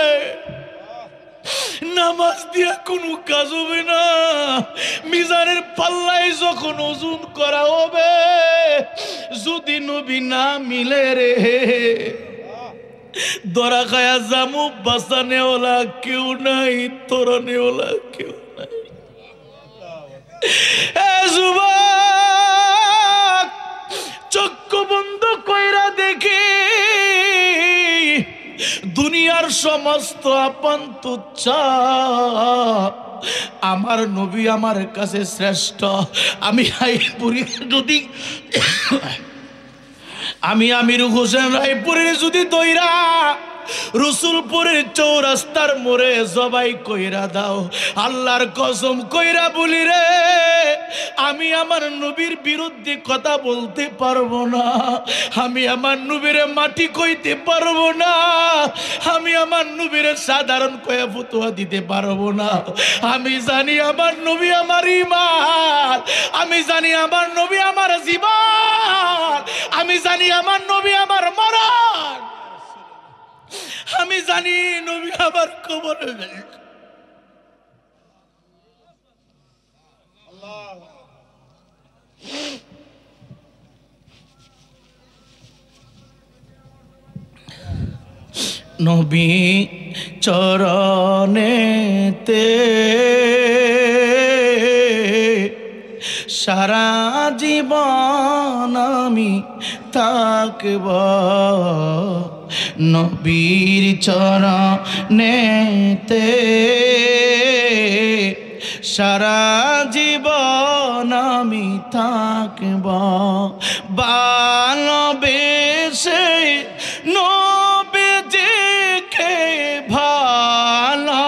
নামাজ দিয়া কোনো কাজ হবে না। মিজানের পাল্লায় যখন ওজন করা হবে যদি নবী না মিলে রে ধরা খায়া জামু, বাঁচানেওয়ালা কেউ নাই, তোরানেওয়ালা কেউ নাই। যুবক, চক্ষু বন্ধ কইরা দেখি দুনিয়ার সমস্ত আপন তুচ্ছ, আমার নবী আমার কাছে শ্রেষ্ঠ। আমি রায়পুরী যদি আমি আমির হোসেন রায়পুরের যদি দইরা রসুলপুরের চৌরাস্তার মোড়ে জবাই কইরা দাও, আল্লাহর কসম কইরা বলি রে আমি আমার নবীর বিরুদ্ধে কথা বলতে পারবো না। আমি আমার নবীর মাটি কইতে পারবো না। আমি আমার নবীর সাধারণ কয়া ফতোয়া দিতে পারবো না। আমি জানি আমার নবী আমার ঈমান, আমি জানি আমার নবী আমার জীবন, আমি জানি আমার নবী আমার মরণ, আমি জানি নবী আমার কবরে যাবে। নবী চরণেতে সারা জীবন আমি থাকব, নবীর চরণেতে সারা জীবন আমি থাকব। ভালোবেসে নবীজিকে ভালোবেসে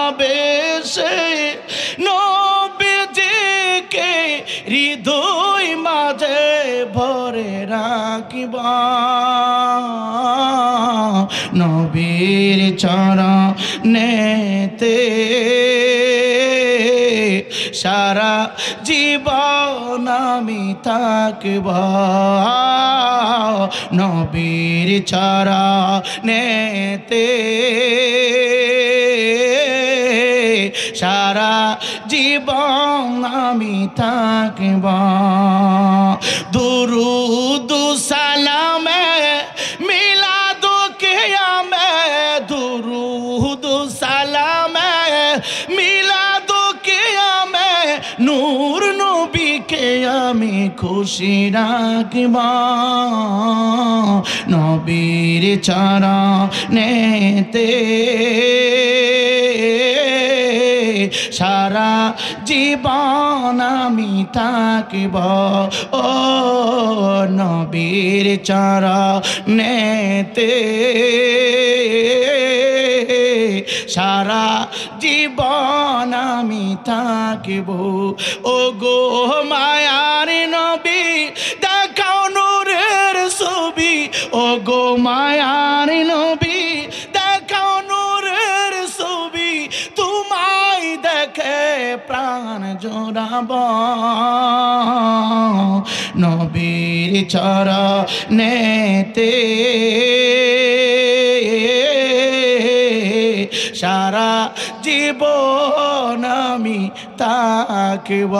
নবীজিকে হৃদয় মাঝে ভরে রাখিব, নবীর চরণেতে সারা জীবন আমি থাকব, নবীর চরণেতে সারা জীবন আমি থাকব। দুরুদ সালামে মিলাদ কিয়ামে, দুরুদ সালামে মিলাদ কিয়ামে নূর নবীকে আমি খুশি রাখব, নবীর চরণেতে সারা জীবন আমি থাকিব, ও নবীর চরণেতে সারা জীবন আমি থাকিব। ও গো মায়ার নবী দেখাও নূরের ছবি, ও গো মায়ার নবী দেখাও নূরের ছবি, তোমায় দেখে প্রাণ জোড়াব, নবীর চরণেতে সারা জীবন আমি থাকিব।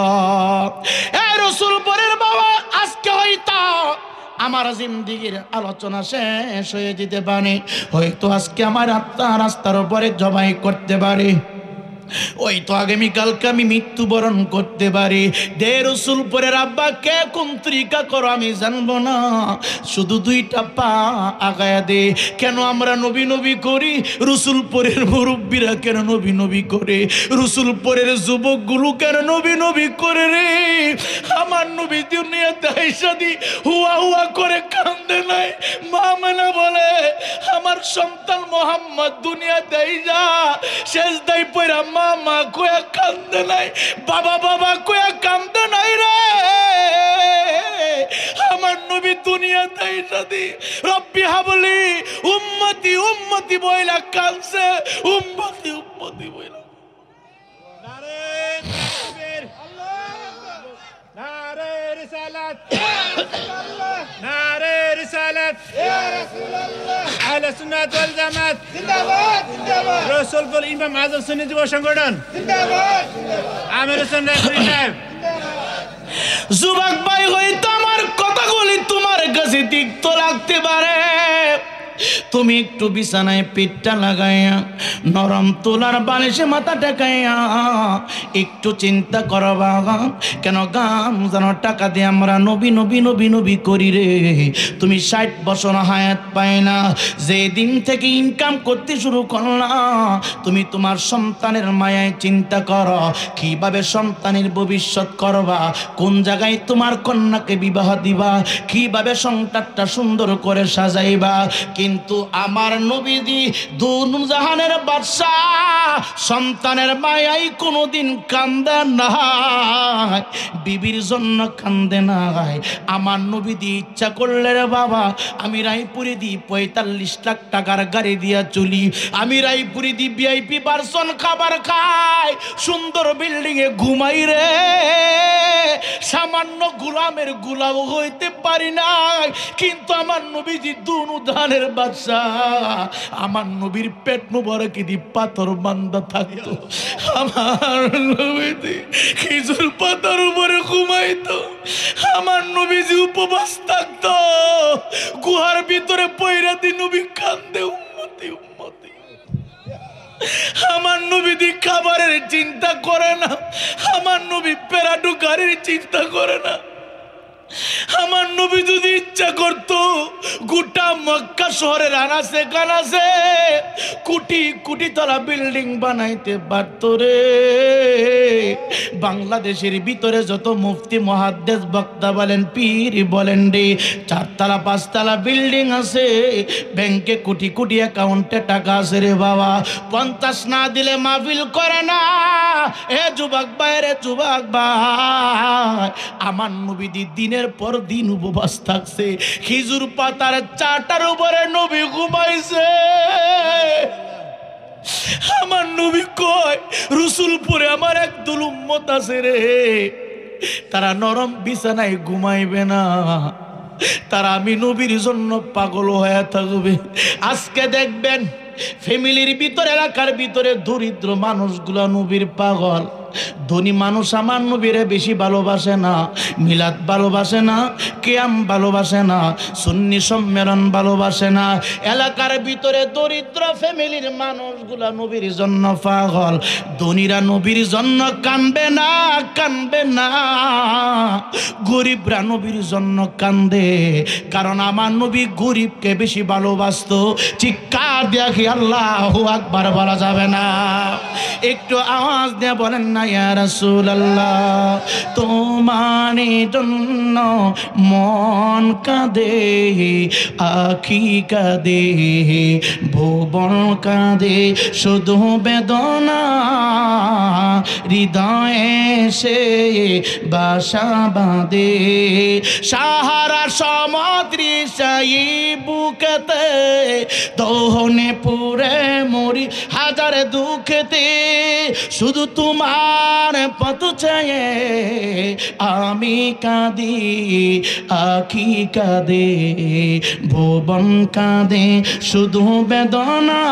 আমার জিন্দেগির আলোচনা শেষ হয়ে যেতে পারে, হয়তো আজকে আমার আত্মা রাস্তার উপরে জবাই করতে পারে, ওই তো আগামীকালকে আমি মৃত্যুবরণ করতে পারি। দে রসুল পরে আব্বা কে কোন তরিকা করো আমি জানবো না, শুধু দুইটা পা আগায়া দে। কেন আমরা নবী নবী করি, রসুল পরের মুরব্বীরা কেন নবী নবী করে, রসুল পরের যুবকগুলো কেন নবী নবী করে রে? আমার নবী দুনিয়াতে আইসা দি হুয়া হুয়া করে কান্দে নাই। মা মেনা বলে আমার সন্তান মোহাম্মদ দুনিয়াতে আইসা সেজদায় পড়া মা মা কয়া কান্দে নাই, বাবা বাবা কয়া কান্দে নাই রে। আমার নবী দুনিয়াতে আইসা দি রব্বি হাবলি উম্মতি উম্মতি বইলা কাঁদছে, উম্মতি উম্মতি বইলা। নারে তাকবীর, নারে রিসালাত, নারে রিসালাত, ইয়া রাসূলুল্লাহ, আহলে সুন্নাত ওয়াল জামাত জিন্দাবাদ জিন্দাবাদ, রাসূলপুর ইমাম আজম সুন্নি যুব সংগঠন জিন্দাবাদ জিন্দাবাদ, আমির হোসেন রাজশাহী সাহেব জিন্দাবাদ। যুবক ভাই, হয়তো আমার কথাগুলি তোমার কাছে তিক্ত লাগতে পারে, তুমি একটু বিছানায় পিঠটা লাগাইয়া নরম তোলার বালিশে মাথা টেকাইয়া একটু চিন্তা করবা, কেন গাম যেন টাকা দিয়ে আমরা নবী নবী নবী নবী করি রে। তুমি 60 বছর হায়াত পাই না, যে দিন থেকে ইনকাম করতে শুরু করলা, তুমি তোমার সন্তানের মায়ায় চিন্তা করো কিভাবে সন্তানের ভবিষ্যৎ করবা, কোন জায়গায় তোমার কন্যাকে বিবাহ দিবা, কিভাবে সংসারটা সুন্দর করে সাজাইবা। কিন্তু আমার নবীজি দুজাহানের বাদশাহ, সন্তানের মায়াই কোনোদিন কান্দে না, বিবির জন্য কান্দে না। আমার নবীজি ইচ্ছা করলে রে বাবা আমি রায়পুরে দি 45 লাখ টাকার গাড়ি দিয়া চলি, আমি রায়পুরে দি ভিআইপি পার্সন খাবার খাই, সুন্দর বিল্ডিং এ ঘুমাই রে, সামান্য গোলামের গোলাম হইতে পারি না। কিন্তু আমার নবীজি দুধানের বাদশাহ, আমার নবীর পেট মুবারক দি পাথর বান্ধা থাকতো, আমার নবীজি খেজুর পাতার উপরে ঘুমাইতো, আমার নবীজি উপবাস থাকতো, গুহার ভিতরে পয়রা দি নবী কান্দে উম্মতি উম্মতি। আমার নবীজি খাবারের চিন্তা করে না, আমার নবী পেরাডু গাড়ির চিন্তা করে না। আমার নবী যদি ইচ্ছা করতো গোটা মক্কা শহরের আনাচে কানাচে কোটি কোটি তলা বিল্ডিং বানাইতে পারত রে। বাংলাদেশের ভিতরে যত মুফতি মুহাদ্দিস বক্তা বলেন পীর বলেন রে, 4 তলা 5 তলা বিল্ডিং আছে, ব্যাংকে কোটি কোটি অ্যাকাউন্টে টাকা আছে রে বাবা, 50 না দিলে মাহফিল করে না। এ যুবক ভাই রে যুবক ভাই, আমার নবী দিনের পর দিন উপবাস থাকছে, খেজুর পাতার চাটার উপরে নবী ঘুমাইছে। আমার নবী কয় রসুলপুরে আমার একদল উম্মত আছে রে, তারা নরম বিছানায় ঘুমাইবে না, তারা আমি নবীর জন্য পাগল হয়ে থাকবে। আজকে দেখবেন ফ্যামিলির ভিতরে এলাকার ভিতরে দরিদ্র মানুষগুলো নবীর পাগল, ধনী মানুষ আমার নবীরে বেশি ভালোবাসে না, মিলাদ ভালোবাসে না, কিয়াম ভালোবাসে না, সুন্নি সম্মেলন ভালোবাসে না। এলাকার ভিতরে দরিদ্র ফ্যামিলির মানুষগুলা নবীর জন্য পাগল, ধনীরা নবীর জন্য কান্দবে না, কান্দবে না, গরিবরা নবীর জন্য কান্দে, কারণ আমার নবী গরিবকে বেশি ভালোবাসতো। চিৎকার দিয়া কি আল্লাহু আকবার বলা যাবে না? একটু আওয়াজ দিয়ে বলেন না ইয়া রাসূলুল্লাহ, তোমার জন্য মন কাঁদে, আখি কাঁদে, ভুবন কাঁদে, শুধু বেদনা হৃদয়ে সে বাসা বাঁধে, সাহারা সমুদ্রি সাই বুকেতে, দোহনে পুরে মরি হাজার দুঃখেতে, শুধু তোমার পথ চেয়ে আমি কাঁদি, আখি কাঁদে, ভুবন কাঁদে, শুধু বেদনা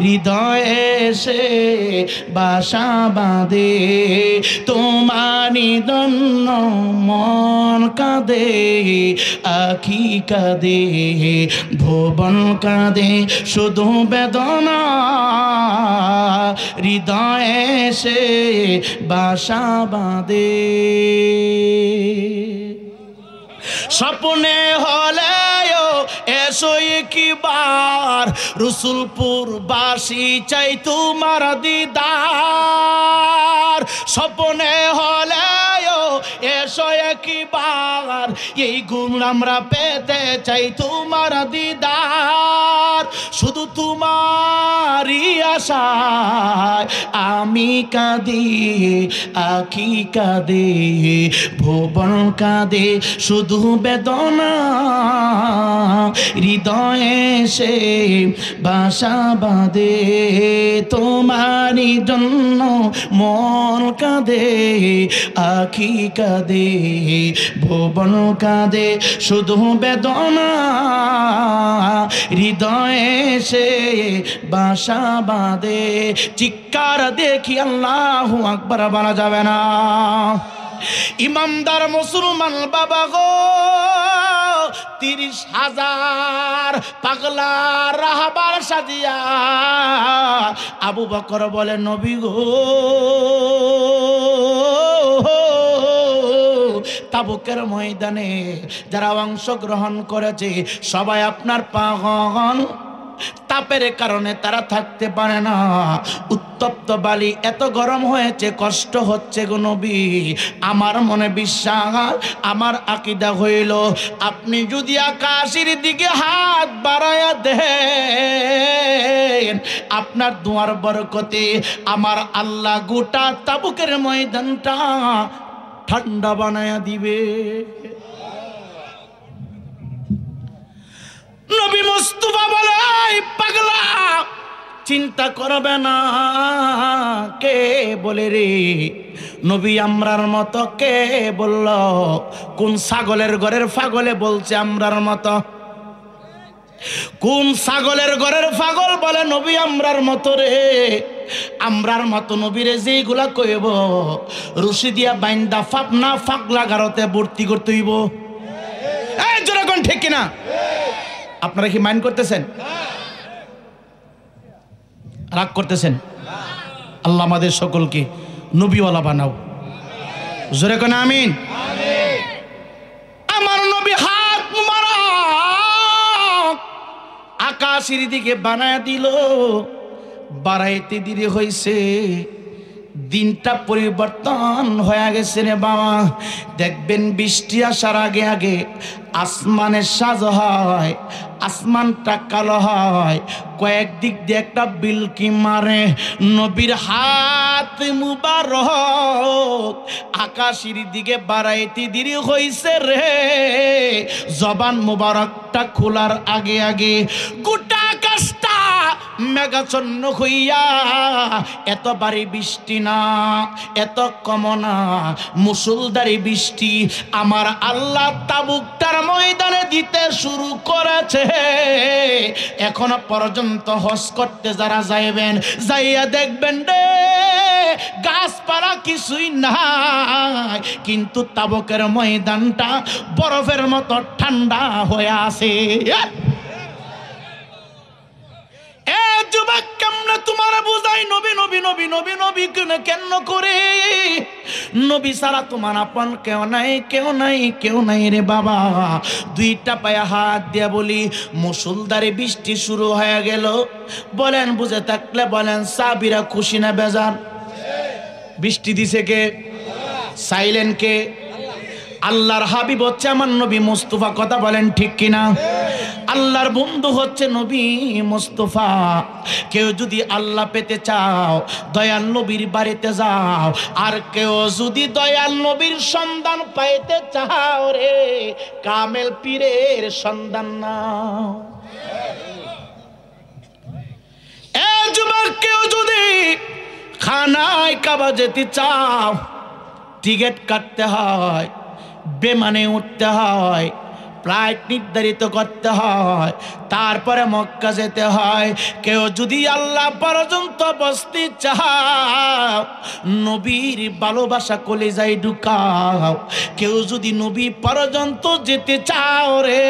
হৃদয়ে সে বাসা বাঁধে। তোমারি জন্য মন কাঁদে, আখি কাঁদে, ভুবন কাঁদে, শুধু বেদনা হৃদয়ে সে বাসা বাঁধে। স্বপ্নে হলেও এসো একবার, রসুলপুর বাসী চাই তোমার দিদার। স্বপ্নে হলেও এসো একবার, এই গুণ আমরা পেতে চাই তোমার দিদার। শুধু তোমারই আশায় আমি কাঁদি, আখি কাঁদে, ভুবন কাঁদে, শুধু বেদনা হৃদয়ে সে বাসা বাঁধে। তোমারই জন্য মন কাঁদে, আখি কাঁদে, ভুবন কাঁদে, শুধু বেদনা হৃদয়ে সে বাসা বাঁধে। চিৎকার দেখি আল্লাহু আকবার বলা যাবে না। ইমামদার মুসলমান বাবা গো, 30,000 পাগলা রাহবার সাজিয়া আবু বকর বলে নবী গো, তাবুকের ময়দানে যারা অংশগ্রহণ করেছে সবাই আপনার পাগল, তাপের কারণে তারা থাকতে পারে না। উত্তপ্ত বালি এত গরম হয়েছে, কষ্ট হচ্ছে গো নবী। আমার মনে বিশ্বাস, আমার আকীদা হইল আপনি যদি আকাশের দিকে হাত বাড়ায়া দেন, আপনার দুয়ার বরকতে আমার আল্লাহ গোটা তাবুকের ময়দানটা ঠান্ডা বানায়া দিবে। নবী মুস্তাফা বলে, পাগলা চিন্তা করবে না। কে বলে রে নবী আমরার মতো? কে বলল? কোন ছাগলের ঘরের পাগলে বলছে আমরার মতো? কোন ছাগলের ঘরের পাগল বলে নবী আমরার মতো রে? আমরার মতো নবীরে যেগুলা কইব রশি দিয়া বাইন্দা ফাপনা ফাগলা গারতে ভর্তি করতে হইব। এই জনগণ ঠিক কিনা? আপনারা কি মাইন্ড করতেছেন? রাগ করতেছেন? আল্লাহ আমাদের সকলকে নবীওয়ালা বানাও। জোরে কোন আমিন। আমার নবী হাত মুবারক আকাশের দিকে বানায় দিল, বাড়াইতে দেরি হয়েছে, দিনটা পরিবর্তন হয়ে গেছে রে বাবা। দেখবেন বৃষ্টি আসার আগে আগে আসমানের সাজ হয়, আসমানটা কালো হয়, কয়েকদিক দিয়ে একটা বিলকি মারে। নবীর হাত মুবারক আকাশের দিকে বাড়াইতে দেরি হইছে রে, জবান মুবারকটা খোলার আগে আগে গোটা আকাশটা মেঘাচ্ছন্ন হইয়া, এত বাড়ি বৃষ্টি না, এত কম না, মুসুলধারি বৃষ্টি আমার আল্লাহ তাবুকটার ময়দানে দিতে শুরু করেছে। এখনো পর্যন্ত হজ করতে যারা যাইবেন, যাইয়া দেখবেন রে গাছপালা কিছুই নাই, কিন্তু তাবুকের ময়দানটা বরফের মতো ঠান্ডা হয়ে আছে। যুবক কেমনে তোমার বুঝাই নবী নবী নবী নবী নবী কেন করে? নবী সারা তোমার আপন কেউ নাই, কেউ নাই, কেউ নাই রে বাবা। দুইটা পায়ে হাত দিয়ে বলি, মুসুলধারে বৃষ্টি শুরু হয়ে গেল। বলেন বুঝে থাকলে বলেন, সাহাবীরা খুশি না বেজার? বৃষ্টি দিছে কে? সাইলেন কে? আল্লাহর হাবিব হচ্ছে আমার নবী মুস্তাফা। কথা বলেন ঠিক কিনা? আল্লাহর বন্ধু হচ্ছে নবী মুস্তাফা। কেউ যদি আল্লাহ পেতে চাও দয়াল নবীর বাড়িতে যাও, আর কেউ যদি দয়াল নবীর সন্ধান পাইতে চাও রে কামেল পীরের সন্ধান নাও। এ যুবক কেউ যদি খানায় কাবা যেতে চাও টিকিট কাটতে হয়, বিমানে উঠতে হয়, ফ্লাইট নির্ধারিত করতে হয়, তারপরে মক্কা যেতে হয়। কেউ যদি আল্লাহ পর্যন্ত বসতে চাও নবীর ভালোবাসা কলিজায় ঢুকাও। কেউ যদি নবী পর্যন্ত যেতে চাও রে,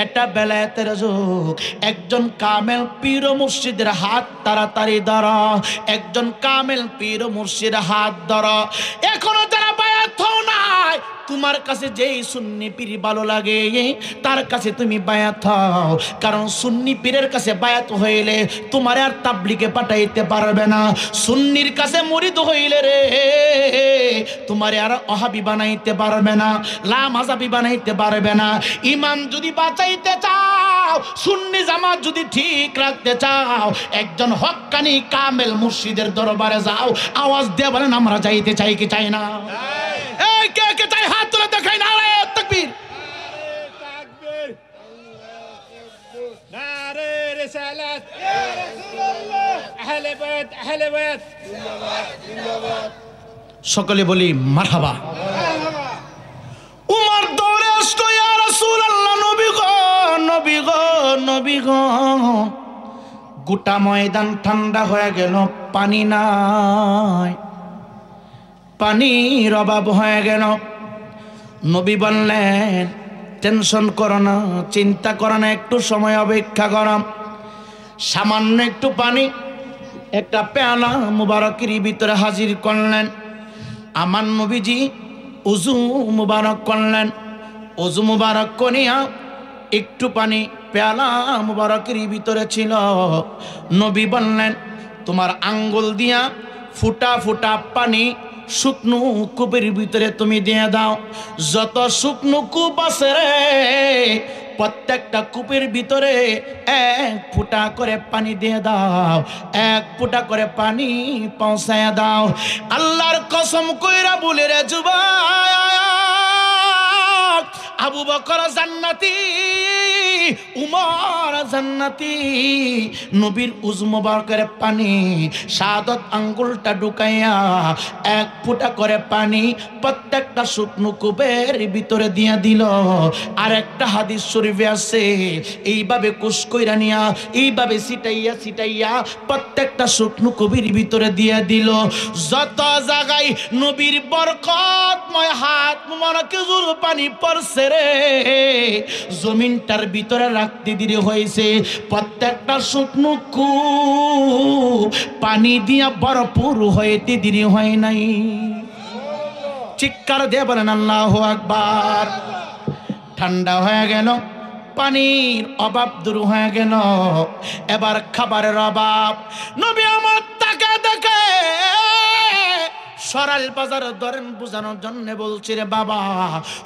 এটা বেলায়েতের যুগ। একজন কামেল পীর মুর্শিদের হাত তাড়াতাড়ি ধরো, একজন কামেল পীর মুর্শিদের হাত ধরো। এখনো যারা বায়াত হও নাই, তোমার কাছে যেই সুন্নি পীর ভালো লাগে তার কাছে তুমি বায়াত হও, কারণ সুন্নি পীরের কাছে বায়াত হইলে তোমার আর তাবলিগে পাঠাইতে পারবে না। সুন্নির কাছে মুরিদ হইলে রে তোমার আর ওহাবি বানাইতে পারবে না, লামাযাবি বানাইতে পারবে না। ইমান যদি বাঁচাইতে চাও, সুন্নি জামাত যদি ঠিক রাখতে চাও, একজন হক্কানি কামেল মুর্শিদের দরবারে যাও। আওয়াজ দিয়ে বলেন আমরা যাইতে চাই কি চাই না? এই কে কে চাই হাত তুলে দেখাই না। নারে তাকবীর, নারে রিসালাত, ইয়া রাসূলুল্লাহ, আহলে বাইত, আহলে বাইত জিন্দাবাদ, জিন্দাবাদ। সকলে বলি মারহাবা। উমর দৌড়ে আসলো, ইয়া রাসূলুল্লাহ, নবী গো, নবী গো, নবী গো। গোটা ময়দান ঠান্ডা হয়ে গেল, পানি নাই, পানির অভাব হয়ে গেল। নবী বললেন টেনশন করো না, চিন্তা করো না, একটু সময় অপেক্ষা করো। সামান্য একটু পানি একটা পেয়ালা মুবারকের ভিতরে হাজির করলেন। আমার নবীজি উজু মুবারক করলেন। উজু মুবারক করিয়া একটু পানি পেয়ালা মুবারকের ভিতরে ছিল। নবী বললেন তোমার আঙ্গুল দিয়া ফুটা ফুটা পানি শুকনো কূপের ভিতরে তুমি দিয়ে দাও। যত শুকনো কূপ আছে রে, প্রত্যেকটা কূপের ভিতরে এক ফুটা করে পানি দিয়ে দাও, এক ফুটা করে পানি পৌঁছায় দাও। আল্লাহর কসম কইরা বলে রে যুবক, আবু বকর জান্নাতি, উমর জান্নাতি। নবীর উজু মুবারকের পানি শাহাদাত আঙ্গুলটা ঢুকাইয়া এক ফুটা করে পানি প্রত্যেকটা শুকনো কূপের ভিতরে দিয়া দিল। আর একটা হাদিস শরীফে আছে, এইভাবে কুশ কইরা নিয়া এইভাবে ছিটাইয়া ছিটাইয়া প্রত্যেকটা শুকনো কূপের ভিতরে দিয়া দিল। যত জায়গায় নবীর বরকতময় হাত মুবারকে জুর পানি পড়ছে রে, জমিনটার ভিতরে রাখতে দেরি হয়েছে। প্রত্যেকটা শুকনো কূপ পানি দিয়া ভরপুর হইতে দেরি হয় নাই। চিৎকার দিয়ে বলেন আল্লাহু আকবার। ঠান্ডা হয়ে গেল, পানির অভাব দূর হয়ে গেল, এবার খাবারের অভাব। নবী আমার তাকে দেখে সরাইল বাজার ধরেন বোঝানোর জন্য বলছি রে বাবা,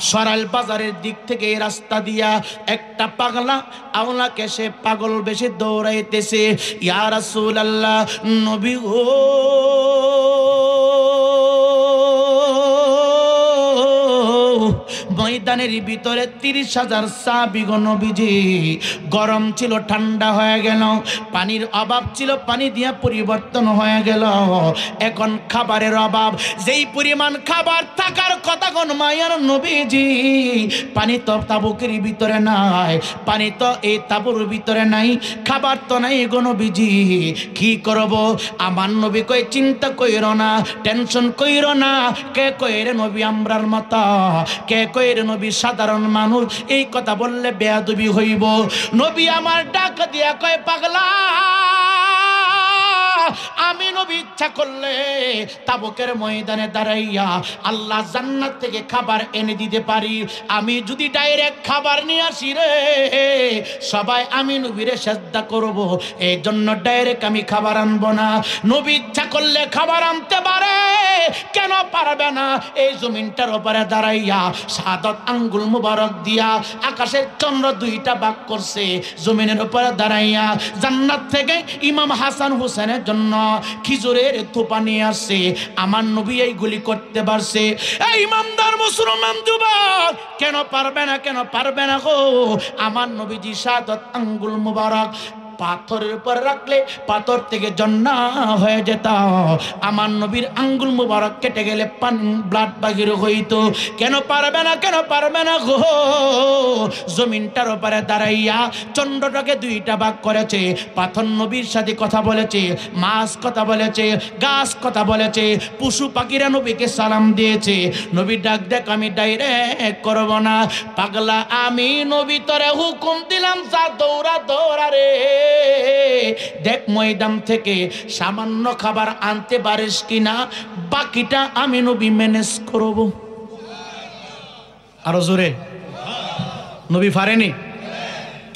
সরাইল বাজারের দিক থেকে এই রাস্তা দিয়া একটা পাগলা আওলাকে সে পাগল বেশি দৌড়াইতেছে। ইয়া রাসূলুল্লাহ, নবী গো, ময়দানের ভিতরে 30,000 সাহাবী গো নবীজি। গরম ছিল, ঠান্ডা হয়ে গেল, পানির অভাব ছিল, পানি দিয়া পরিবর্তন হয়ে গেল। এখন খাবারের অভাব, যেই পরিমাণ খাবার থাকার কথা কোন মায়ার নবীজি, পানি তো তাবুকের ভিতরে নাই, পানি তো এই তাবুর ভিতরে নাই, খাবার তো নাই গো নবীজি। কি করব? আমার নবী কই চিন্তা কইরো না, টেনশন কইরো না। কে কইরে নবী আমরার মতো, কে কইরে নবী সাধারণ মানুষ। এই কথা বললে বেয়াদবি হইব। নবী আমার ডাক দিয়া কয় পাগলা, আমি নবী ইচ্ছা করলে তাবুকের ময়দানে দাঁড়াইয়া আল্লাহ জান্নাত থেকে খাবার এনে দিতে পারি। আমি যদি ডাইরেক্ট খাবার নিয়ে আসি রে, সবাই আমি নবীরে সেজদা করব, এই জন্য ডাইরেক্ট আমি খাবার আনবো না। নবী ইচ্ছা করলে খাবার আনতে পারে, কেন পারবে না? এই জমিনটার উপরে দাঁড়াইয়া শাহাদাত আঙ্গুল মুবারক দিয়া আকাশের চন্দ্র দুইটা ভাগ করছে, জমিনের উপরে দাঁড়াইয়া জান্নাত থেকে ইমাম হাসান হুসেনের জন্য খিজুরের থোপা নিয়ে আসছে। আমার নবী এইগুলি করতে পারছে। এই ইমানদার মুসলমান যুবক, কেন পারবে না, কেন পারবে না গো? আমার নবীজি শাহাদাত আঙ্গুল মুবারক পাথরের উপর রাখলে পাথর থেকে জন্না হয়ে যেত। আমার নবীর আঙ্গুল মুবারক কেটে গেলে পানি ব্লাড বাহির হইতো। কেন পারবে না, কেন পারবে না গো? জমিনটার উপরে দাঁড়াইয়া চন্দ্রটাকে দুইটা ভাগ করেছে। পাথর নবীর সাথে কথা বলেছে, মাছ কথা বলেছে, গাছ কথা বলেছে, পশু পাখিরা নবীকে সালাম দিয়েছে। নবী ডাক দেখ, আমি ডাইরেক্ট করব না পাগলা, আমি নবী তোরে হুকুম দিলাম, যা দৌড়া দৌড়া রে, দেখ ময়দান থেকে সামান্য খাবার আনতে পারিস কিনা, বাকিটা আমি নবী ম্যানেজ করব। আরো জোরে, নবী পারেনি?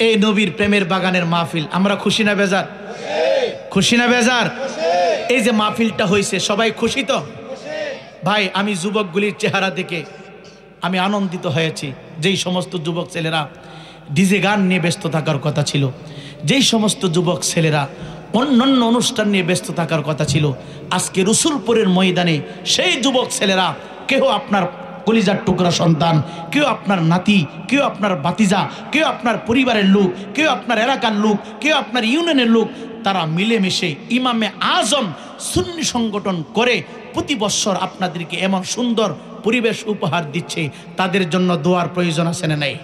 এই নবীর প্রেমের বাগানের মাহফিল, আমরা খুশি না বেজার? খুশি না বেজার? এই যে মাহফিলটা হয়েছে, সবাই খুশি তো? ভাই, আমি যুবকগুলির চেহারা দেখে আমি আনন্দিত হয়েছি। যেই সমস্ত যুবক ছেলেরা ডিজে গান নিয়ে ব্যস্ত থাকার কথা ছিল, যেই সমস্ত যুবক ছেলেরা অন্যান্য অনুষ্ঠান নিয়ে ব্যস্ত থাকার কথা ছিল, আজকে রসুলপুরের ময়দানে সেই যুবক ছেলেরা, কেউ আপনার কলিজার টুকরা সন্তান, কেউ আপনার নাতি, কেউ আপনার বাতিজা, কেউ আপনার পরিবারের লোক, কেউ আপনার এলাকার লোক, কেউ আপনার ইউনিয়নের লোক, তারা মিলেমিশে ইমামে আজম সুন্নি সংগঠন করে প্রতি বৎসর আপনাদেরকে এমন সুন্দর পরিবেশ উপহার দিচ্ছে। তাদের জন্য দোয়ার প্রয়োজন আছে না নাই?